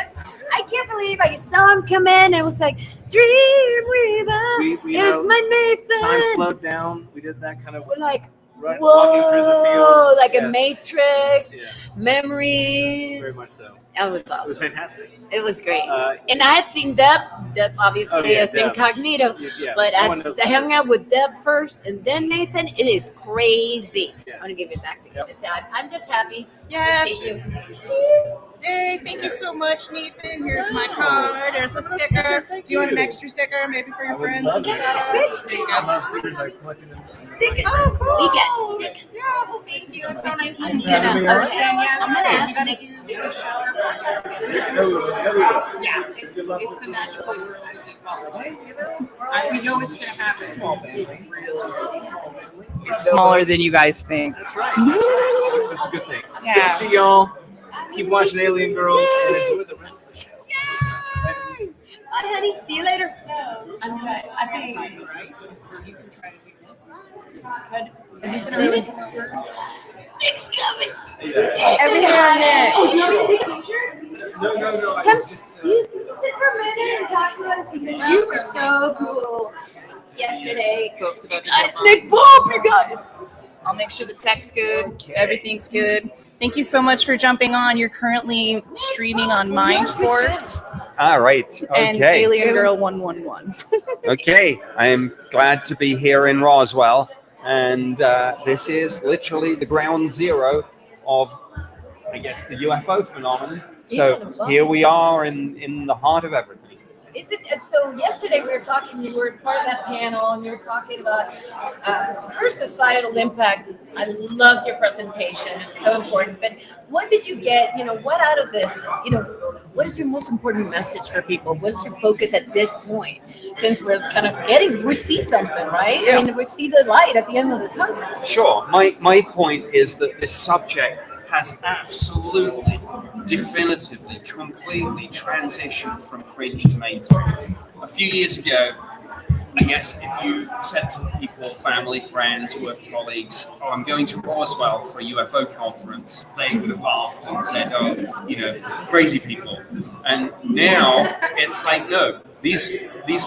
I can't believe I saw him come in and was like, Dreamweaver We is my Nathan. Time slowed down. We did that kind of We're like, walking through the field. like a Yes. matrix, Yes. memories. Very much so. That was It was awesome. fantastic. It was great. Uh, And I had seen Deb obviously Oh, yeah, as Deb. incognito, Yeah, but no I one knows hung this. out with Deb first and then Nathan. It is crazy. Yes. I'm going to give it back to you. I'm just happy Yeah. to see you. Hey, thank you so much, Nathan. Here's my card. There's a sticker. Do you want an extra sticker, maybe for your friends and stuff? There you go. I love stickers. I collected them. Stickers. Oh, cool. We got stickers. Yeah, well, thank you. It's so nice to meet you. having me on. I'm gonna ask You Nick. gotta do baby shower. Yeah, it's the magical world of the college. We know it's gonna happen. Small family. It's smaller than you guys think. That's right. That's right. It's a good thing. Yeah. Good to see y'all. Keep watching Alien Girl and enjoy the rest of the show. Bye, honey. See you later. I'm good. I think. Have you seen it? Nick's coming. Every now and then. Oh, you want me to take a picture? No. Come sit for a minute and talk to us because you were so cool yesterday. Folks about to jump on. Nick Bob, you guys. I'll make sure the tech's good. Everything's good. Thank you so much for jumping on. You're currently streaming on Mindfort All right. and Okay. Alien Girl 111. Okay. I am glad to be here in Roswell. And this is literally the ground zero of, I guess, the UFO phenomenon. So here we are in the heart of everything. Is it? And so yesterday we were talking. You were part of that panel, and you were talking about first societal impact. I loved your presentation; it's so important. But what did you get? What out of this? What is your most important message for people? What is your focus at this point? Since we're kind of we see something, right? Yeah. I mean, we see the light at the end of the tunnel. Sure. My point is that this subject has absolutely, definitively, completely transitioned from fringe to mainstream. A few years ago, I guess if you said to people, family, friends, work colleagues, oh, I'm going to Roswell for a UFO conference, they would have laughed and said, oh, crazy people. And now it's like, no, these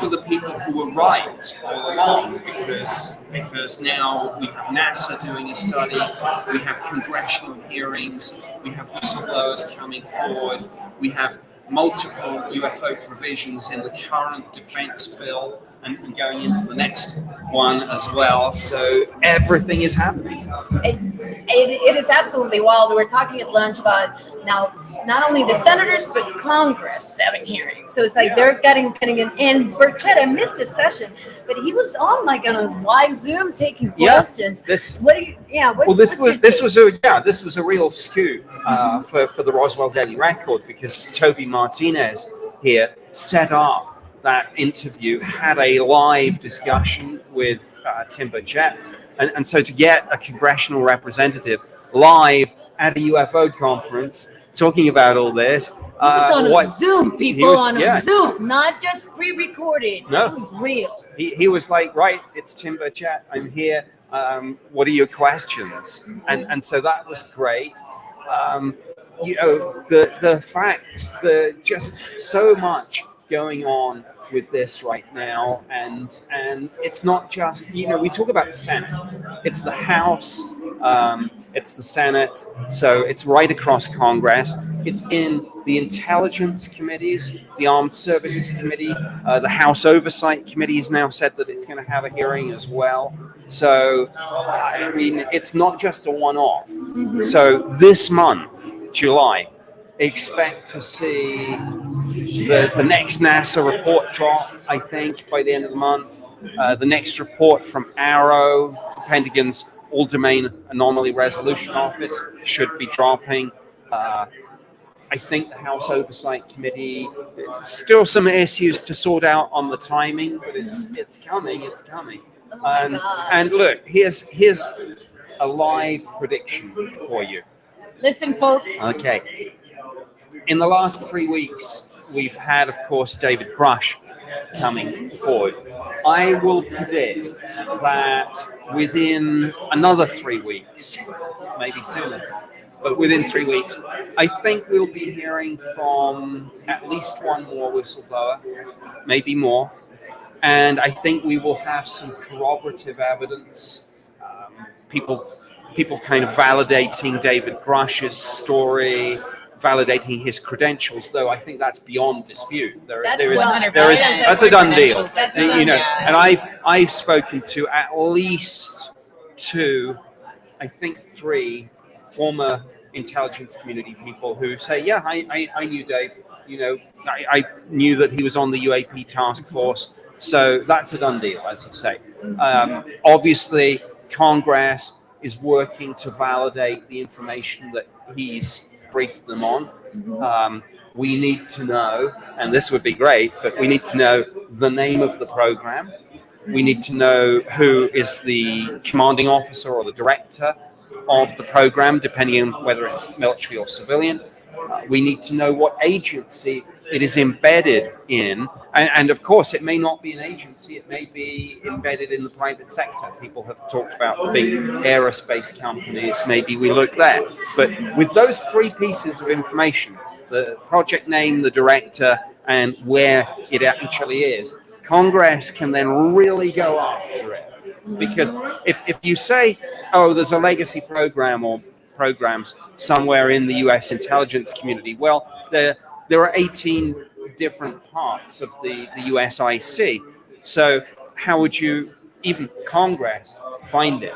were the people who were right all along because now we have NASA doing a study, we have congressional hearings, we have whistleblowers coming forward, we have multiple UFO provisions in the current defense bill and going into the next one as well. So everything is happening. It is absolutely wild. We were talking at lunch about now not only the senators but Congress having hearings. So it's like they're getting in. Burchett, I missed his session, but he was on like on a live Zoom taking questions. This was a real scoop for the Roswell Daily Record because Toby Martinez here set up that interview, had a live discussion with Tim Burchett. And so to get a congressional representative live at a UFO conference talking about all this. He was on a Zoom, people, on a Zoom, not just pre-recorded. No. It was real. He was like, right, it's Tim Burchett, I'm here. What are your questions? And so that was great. the fact that just so much going on with this right now, and it's not just, we talk about the Senate, it's the House, it's the Senate, so it's right across Congress. It's in the intelligence committees, the Armed Services Committee, the House Oversight Committee has now said that it's going to have a hearing as well. So, I mean, it's not just a one-off. So this month, July, expect to see the next NASA report drop, I think, by the end of the month. The next report from Arrow, the Pentagon's All-Domain Anomaly Resolution Office, should be dropping. I think the House Oversight Committee, still some issues to sort out on the timing, but it's coming. And look, here's a live prediction for you. Listen, folks. Okay. In the last 3 weeks, we've had, of course, David Grush coming forward. I will predict that within another 3 weeks, maybe sooner, but within 3 weeks, I think we'll be hearing from at least one more whistleblower, maybe more. And I think we will have some corroborative evidence, people kind of validating David Grush's story, validating his credentials, though I think that's beyond dispute. That's a done deal. And I've spoken to at least 2, I think 3 former intelligence community people who say, yeah, I knew Dave. I knew that he was on the UAP task force. So that's a done deal, as you say. Obviously, Congress is working to validate the information that he's briefed them on. We need to know, and this would be great, but we need to know the name of the program. We need to know who is the commanding officer or the director of the program, depending on whether it's military or civilian. We need to know what agency it is embedded in. And of course, it may not be an agency, it may be embedded in the private sector. People have talked about big aerospace companies, maybe we look there. But with those 3 pieces of information, the project name, the director, and where it actually is, Congress can then really go after it. Because if you say, oh, there's a legacy program or programs somewhere in the US intelligence community, well, there are 18 different parts of the USIC. So how would you, even Congress, find it?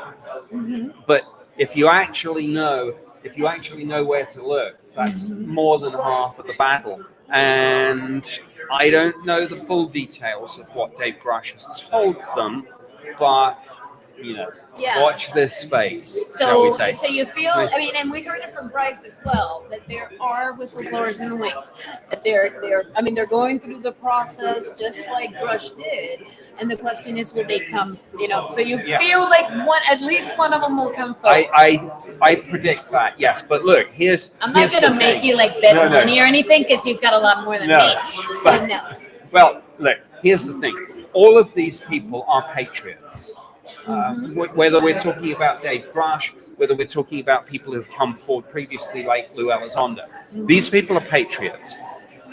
But if you actually know where to look, that's more than half of the battle. And I don't know the full details of what Dave Grush has told them, but watch this space, shall we say. So you feel, and we heard it from Bryce as well, that there are whistleblowers in the wings, that they're going through the process just like Grush did. And the question is, will they come, so you feel like at least one of them will come forward. I predict that, yes. But look, I'm not going to make you bet money or anything, because you've got a lot more than me. So no. Well, look, here's the thing. All of these people are patriots. Whether we're talking about Dave Grush, whether we're talking about people who've come forward previously like Lou Elizondo, these people are patriots.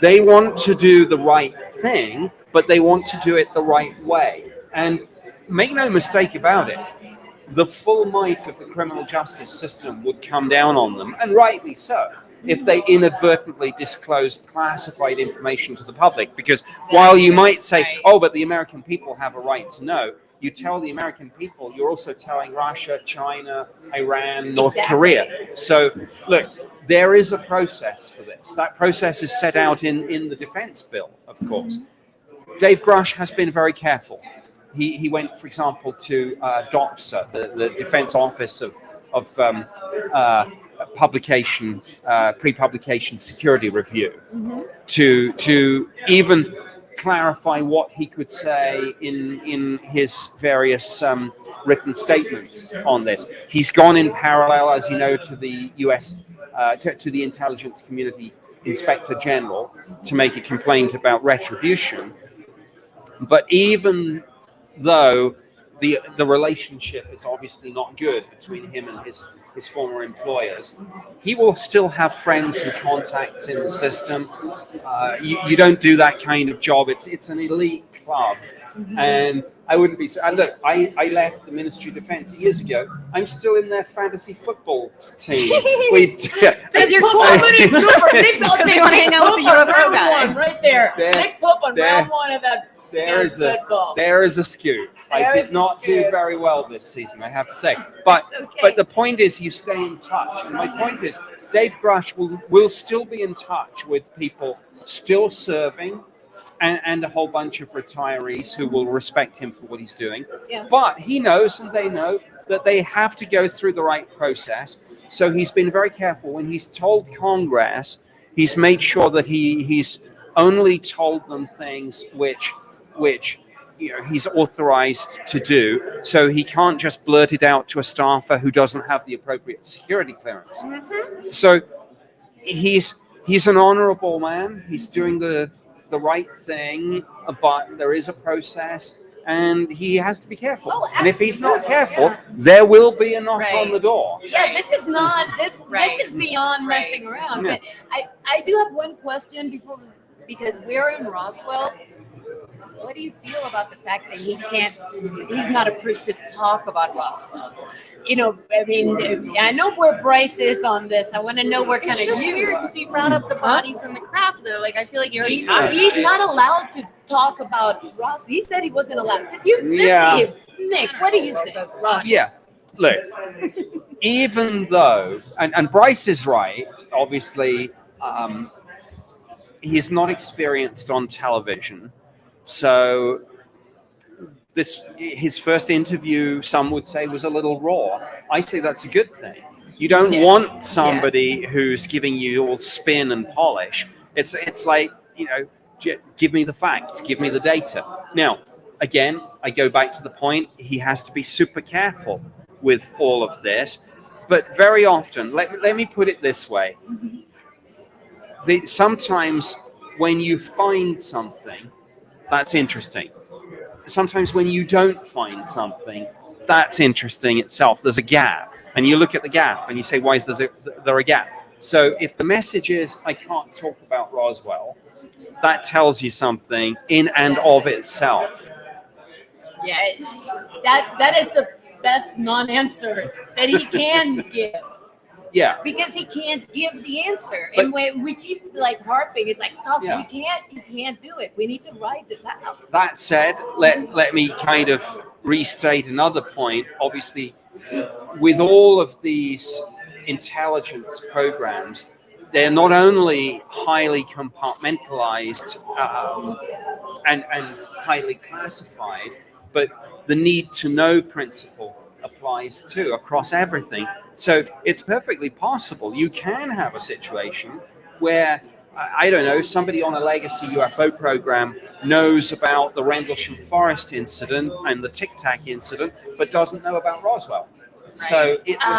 They want to do the right thing, but they want to do it the right way. And make no mistake about it, the full might of the criminal justice system would come down on them, and rightly so, if they inadvertently disclosed classified information to the public. Because while you might say, oh, but the American people have a right to know, you tell the American people, you're also telling Russia, China, Iran, North Korea. So, look, there is a process for this. That process is set out in the defense bill, of course. Dave Grush has been very careful. He went, for example, to DOPSA, the Defense Office of Publication, Pre-Publication Security Review, to even clarify what he could say in his various written statements on this. He's gone in parallel, as you know, to the U.S. To the Intelligence Community Inspector General to make a complaint about retribution. But even though the relationship is obviously not good between him and his former employers, he will still have friends and contacts in the system. You don't do that kind of job. It's an elite club. And I wouldn't be. And look, I left the Ministry of Defence years ago. I'm still in their fantasy football team. Because you're cool. They want to hang out with the UFO guy. Right there. Nick Pope on round one of that. There is a scoop. I did not do very well this season, I have to say. But the point is, you stay in touch. And my point is, Dave Grush will still be in touch with people still serving, and a whole bunch of retirees who will respect him for what he's doing. Yeah. But he knows, and they know, that they have to go through the right process. So he's been very careful. When he's told Congress, he's made sure that he's only told them things which he's authorized to do. So he can't just blurt it out to a staffer who doesn't have the appropriate security clearance. Mm-hmm. So he's an honorable man. He's doing the right thing, but there is a process, and he has to be careful. Oh, and if he's not careful, there will be a knock on the door. Yeah, this is not this is beyond messing around. Yeah. But I do have one question because we're in Roswell. What do you feel about the fact that he's not approved to talk about Roswell? I mean, I know where Bryce is on this. I want to know where kind It's of just weird because he brought up the bodies and the craft, though. Like, I feel like you already talked about he's it. not allowed to talk about Roswell. He said he wasn't allowed. Nick, what do you think? Roswell. Yeah, look, even though, and Bryce is right, obviously, he's not experienced on television. So his first interview, some would say, was a little raw. I say that's a good thing. You don't want somebody who's giving you all spin and polish. It's like, give me the facts, give me the data. Now, again, I go back to the point, he has to be super careful with all of this. But very often, let me put it this way. Sometimes when you find something, that's interesting. Sometimes when you don't find something, that's interesting itself. There's a gap, and you look at the gap and you say, why is there a gap? So if the message is, I can't talk about Roswell, that tells you something in and of itself. Yes, that is the best non-answer that he can give. Yeah. Because he can't give the answer. And when we keep harping, it's like, no, he can't do it. We need to write this out. That said, let me kind of restate another point. Obviously, with all of these intelligence programs, they're not only highly compartmentalized and highly classified, but the need to know principle applies too across everything. So it's perfectly possible you can have a situation where, I don't know, somebody on a legacy UFO program knows about the Rendlesham Forest incident and the Tic Tac incident, but doesn't know about Roswell. Right. So it's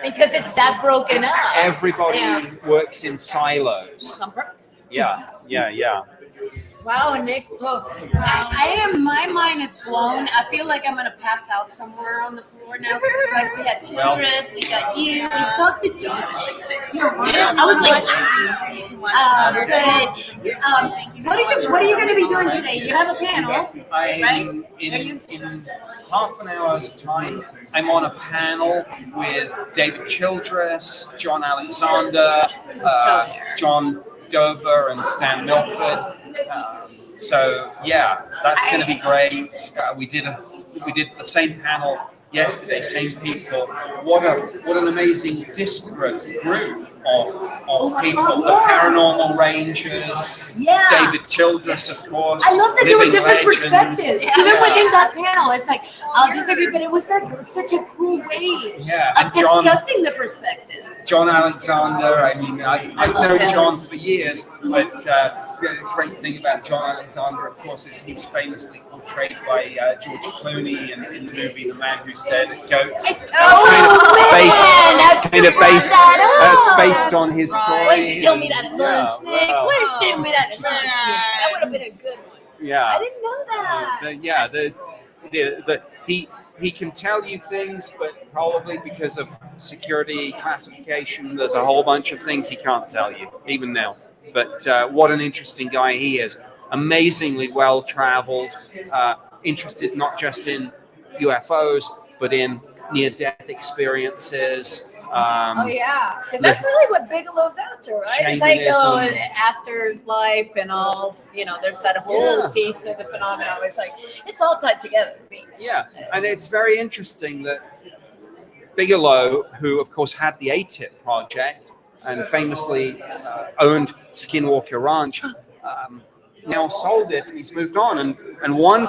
because it's that broken up. Everybody works in silos. On purpose. Yeah. Wow, Nick, look, my mind is blown. I feel like I'm going to pass out somewhere on the floor now. We had Childress, we got you, we talked to John. I was what are you going to be doing today? You have a panel, right? In half an hour's time, I'm on a panel with David Childress, John Alexander, John Dover, and Stan Milford. So that's going to be great. We did the same panel yesterday, same people. What an amazing disparate group of people. The Paranormal Rangers, David Childress, of course. I love that there were different legend. perspectives. Even within that panel, it's like, these are people. It was such a cool way of discussing the perspectives. John Alexander, I mean, I've known John for years, but the great thing about John Alexander, of course, is he was famously portrayed by George Clooney in the movie The Man Who Stared at Goats. That's based on his story. Why did you kill me that lunch, Nick? Why did you kill me that lunch, Nick? That would have been a good one. Yeah. I didn't know that. he can tell you things, but probably because of security classification, there's a whole bunch of things he can't tell you, even now. But what an interesting guy he is. Amazingly well-traveled, interested not just in UFOs, but in near-death experiences. Oh yeah, because that's really what Bigelow's after, right? It's like afterlife and all. There's that whole piece of the phenomenon. It's like it's all tied together to me. Yeah, and it's very interesting that Bigelow, who of course had the ATIP project and famously owned Skinwalker Ranch, now sold it and he's moved on. And some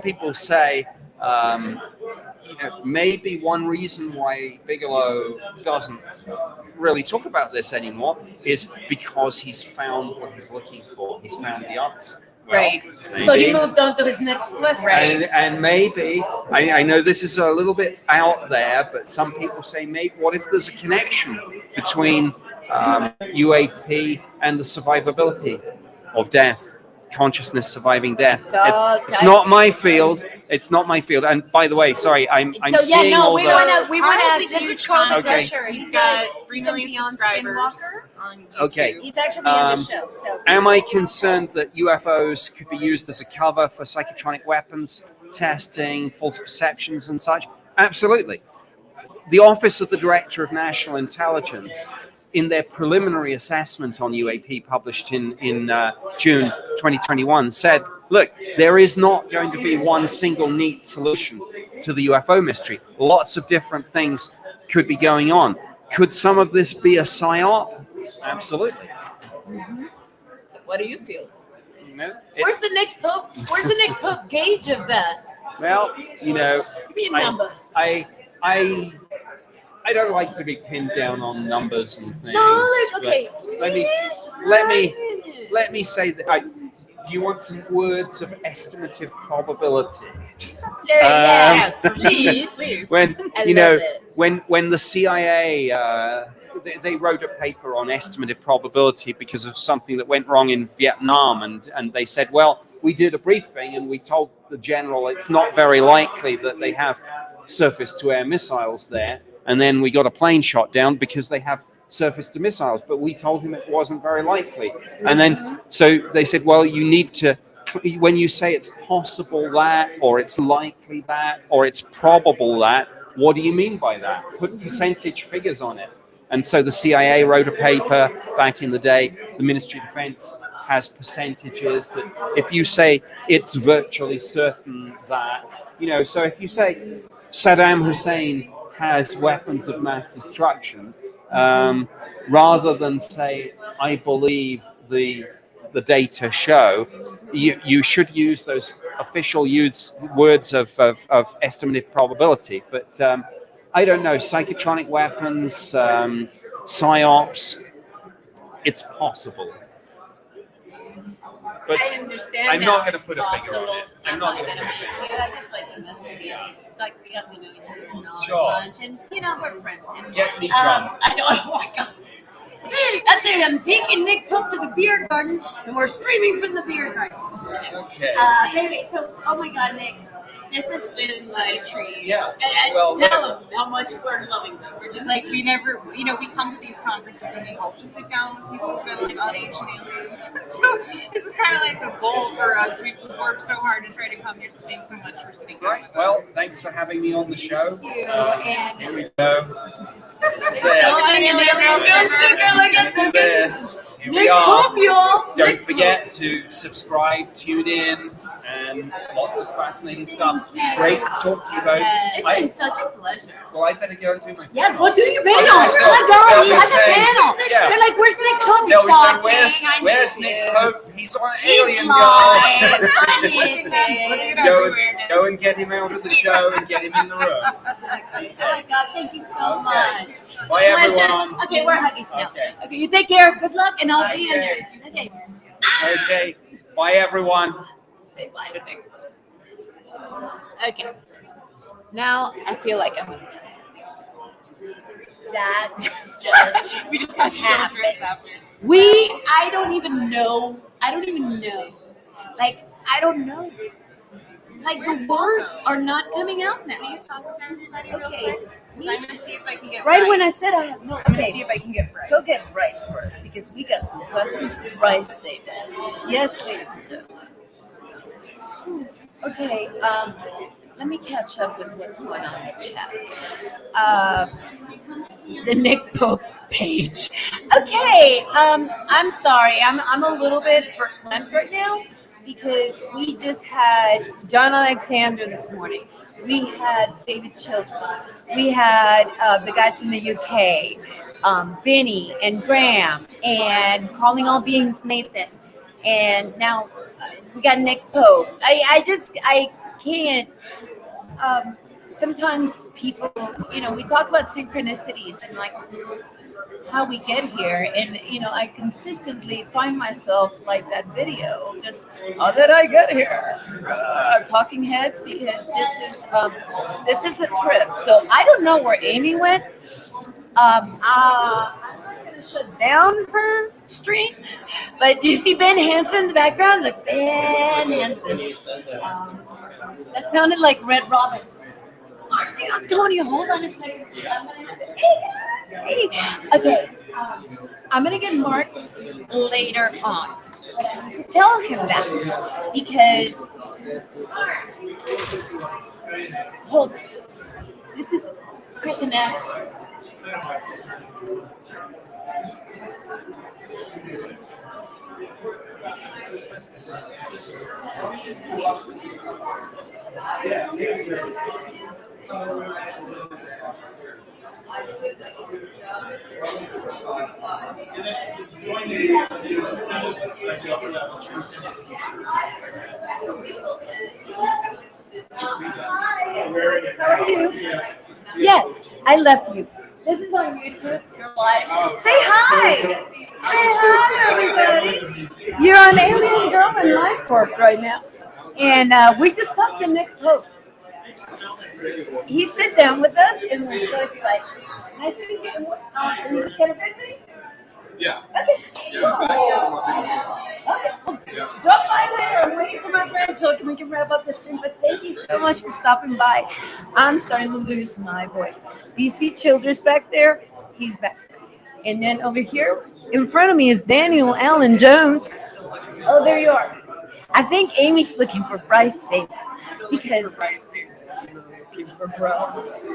people say. Maybe one reason why Bigelow doesn't really talk about this anymore is because he's found what he's looking for. He's found the answer. Well, right. Maybe. So he moved on to his next question. Right. And maybe, I know this is a little bit out there, but some people say, maybe, what if there's a connection between UAP and the survivability of death? Consciousness surviving death. It's not my field. It's not my field. And by the way, sorry, I'm seeing all the. We want to. This is called the Okay. Treasure. He's got 3 million subscribers on YouTube. Okay. He's actually in the show. So. Am I concerned that UFOs could be used as a cover for psychotronic weapons testing, false perceptions, and such? Absolutely. The Office of the Director of National Intelligence, in their preliminary assessment on UAP published in June 2021, said, look, there is not going to be one single neat solution to the UFO mystery. Lots of different things could be going on. Could some of this be a psyop? Absolutely. Mm-hmm. So what do you feel? Where's the Nick Pope gauge of that? Well, give me a number. I don't like to be pinned down on numbers and things. No, okay. Let me say that. Do you want some words of estimative probability? Yes, please. When when the CIA they wrote a paper on estimative probability because of something that went wrong in Vietnam, and they said, well, we did a briefing and we told the general it's not very likely that they have surface-to-air missiles there. And then we got a plane shot down because they have surface-to missiles, but we told him it wasn't very likely. And then, so they said, well, you need to, when you say it's possible that, or it's likely that, or it's probable that, what do you mean by that? Put percentage figures on it. And so the CIA wrote a paper back in the day. The Ministry of Defense has percentages that if you say it's virtually certain that, so if you say Saddam Hussein has weapons of mass destruction, rather than say, I believe the data show, you should use those official words of estimative probability. But I don't know, psychotronic weapons, psyops, it's possible. But I understand. I'm not going to put a figure on it. I'm not going to. I just like to mess with you. It's like we got to know each other and all Sure. a bunch, and we're friends. Get me drunk. I know. Oh my God. That's it. I'm taking Nick Pope to the beer garden, and we're streaming from the beer garden. Okay. Anyway, so oh my God, Nick, this has been like a treat. Yeah. And Well, tell them how much we're loving this. We're just like, we never, we come to these conferences and we hope to sit down with people who've been like on ancient aliens. So this is kind of like a goal for us. We've worked so hard to try to come here. So thanks so much for sitting down. Right. Well, thanks for having me on the show. Thank you. And Here we go. This is so it. look at Do this. Here we Nick are. Pope, y'all. Don't Nick forget to subscribe, tune in, and lots of fascinating stuff. Great to talk to you both. It's been such a pleasure. Well, I better go and do my Yeah, go do your panel. Okay, Oh so my God, they'll he be has a saying- panel. yeah. They're like, where's Nick Pope? They'll be He's saying, talking. where's Nick Pope? He's on He's Alien live. Girl. I need it. Go and get him out of the show and get him in the room. Oh my God, thank you so much. Bye, What pleasure. everyone. Okay, we're hugging now. Okay. Okay, you take care. Good luck, and I'll be in Okay. there. Okay. Okay. Bye, everyone. Say bye to Nick. Okay. Now I feel like I'm gonna that just We just got happened. children after. I don't even know. Like, I don't know. like the words are not coming out now. Will you talk with everybody real Okay. quick? 'Cause I'm gonna see if I can get Right when I Bryce. said I have no. I'm gonna Okay. see if I can get Bryce. Go get Bryce first because we got some questions for Bryce. Say that. Yes, ladies and gentlemen. Okay, let me catch up with what's going on in the chat. The Nick Pope page. Okay, I'm sorry. I'm a little bit verklempt right now because we just had John Alexander this morning. We had David Childress. We had the guys from the UK, Vinny and Graham, and Calling All Beings Nathan. And now we got Nick Pope. I can't. Sometimes people, we talk about synchronicities and like how we get here, and I consistently find myself like that video. Just how did I get here? Talking heads, because this is a trip. So I don't know where Amy went. I'm not gonna shut down her stream, but do you see Ben Hansen in the background? Look, Ben Hansen. That sounded like Red Robin. Antonio, hold on a second. Hey. Okay, I'm gonna get Mark later on. Tell him that because hold. This is Chris and Em. How are you? Yes, I left you. This is on YouTube. You're live. Say hi. Say hi, everybody. You're on Alien Girl and My Fork right now. And we just talked to Nick Pope. He sit down with us, and we're so excited. Nice to meet you. Are you just kind of visiting? Yeah. Okay. Okay. Drop by later. I'm waiting for my friend so we can wrap up the stream. But thank you so much for stopping by. I'm starting to lose my voice. Do you see Childress back there? He's back there. And then over here in front of me is Daniel Allen Jones. Oh, there you are. I think Amy's looking for Bryce Saban because looking for Bryce.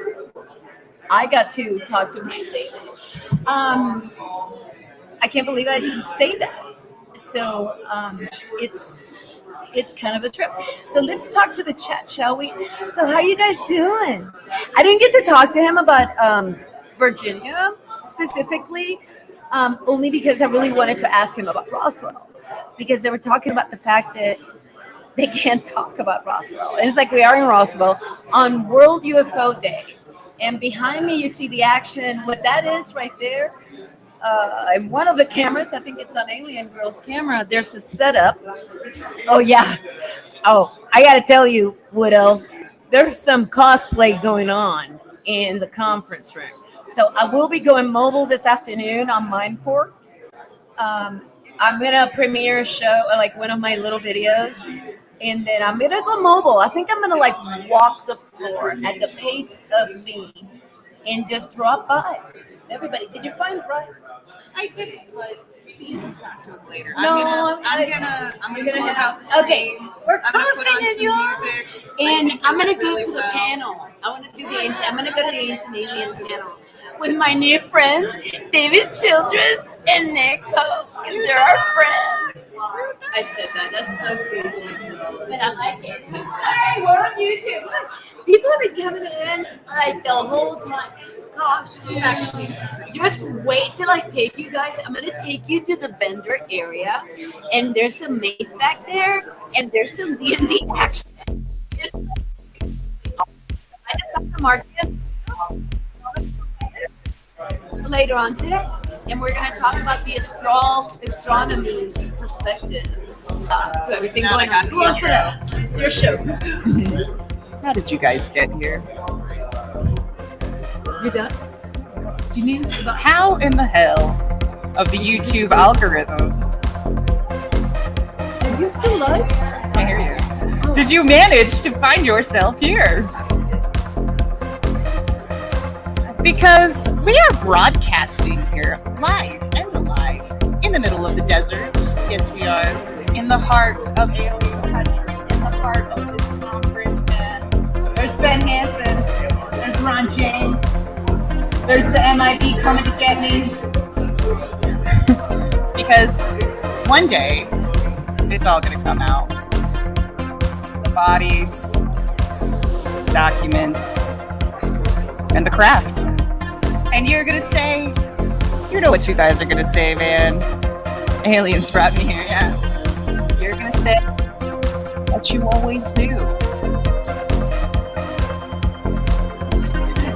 I got to talk to Bryce Saban. I can't believe I didn't say that. So it's kind of a trip. So let's talk to the chat, shall we? So how are you guys doing? I didn't get to talk to him about Virginia specifically, only because I really wanted to ask him about Roswell. Because they were talking about the fact that they can't talk about Roswell. And it's like we are in Roswell on World UFO Day. And behind me, you see the action. What that is right there, and one of the cameras, I think it's on Alien Girl's camera, there's a setup. Oh, yeah. Oh, I got to tell you, Wood Elf, there's some cosplay going on in the conference room. So I will be going mobile this afternoon on Mindforks. I'm going to premiere a show, like one of my little videos, and then I'm going to go mobile. I think I'm going to like walk the floor at the pace of me and just drop by. Everybody, did you find Bryce? I didn't, but maybe you can talk to him later. No, I'm gonna close out the stream. Okay, we're I'm gonna put closing on in some your. music. And I'm gonna go really to the well. panel. I want to do the ancient. I'm gonna go to the Ancient Aliens panel with my new friends, David Childress and Nick Pope, because they're our friends. I said that. That's so good, but I like it. Hey, we're on YouTube. Look, people have been coming in like the whole time. Gosh, this is actually. Just wait till I take you guys. I'm gonna take you to the vendor area, and there's some maid back there, and there's some D&D action. I just got to mark it later on today, and we're going to talk about the astronomy's perspective to everything Now I going got on. the Close it up. It's your show. How did you guys get here? You're done? Do you need us to go? How in the hell of the YouTube algorithm? Are you we still live? I hear you. Did you manage to find yourself here? Because we are broadcasting here live and alive in the middle of the desert. Yes, we are in the heart of alien country, in the heart of this conference. And there's Ben Hansen, there's Ron James, there's the MIB coming to get me. Because one day it's all going to come out. The bodies, documents, and the craft. And you're gonna say, you know what you guys are gonna say, man. Aliens brought me here, yeah. You're gonna say what you always knew.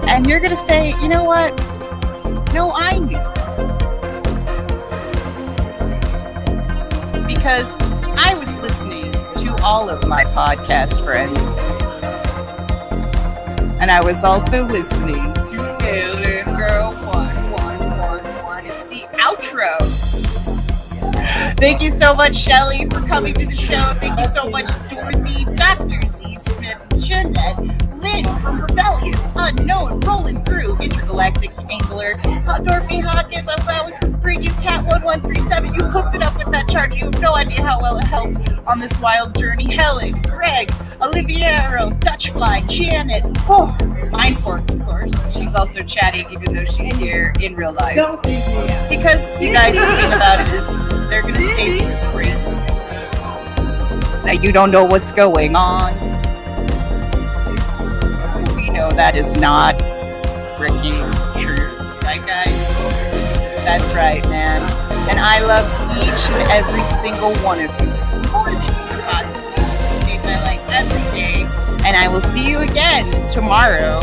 And you're gonna say, you know what? No, I knew. Because I was listening to all of my podcast friends. And I was also listening to Alien Girl 1111. It's the outro. Thank you so much, Shelly, for coming to the show. Thank you so much, Dorothy, Dr. Z. Smith, Jeanette, Lynn from Rebellious, Unknown, rolling through, Intergalactic Angler, Dorothy Hawkins. I'm glad we could bring you Cat 1137. You hooked it up with that charge. You have no idea how well it helped on this wild journey. Helen, Greg, Oliviero, Dutchfly, Janet, oh, Mindfork, of course. She's also chatting even though she's here in real life. Because you guys, the thing about it is they're going to say through Chris that you don't know what's going on. We know that is not freaking true. Right, guys? That's right, man. And I love each and every single one of you more than you can possibly. You save my life every day. And I will see you again tomorrow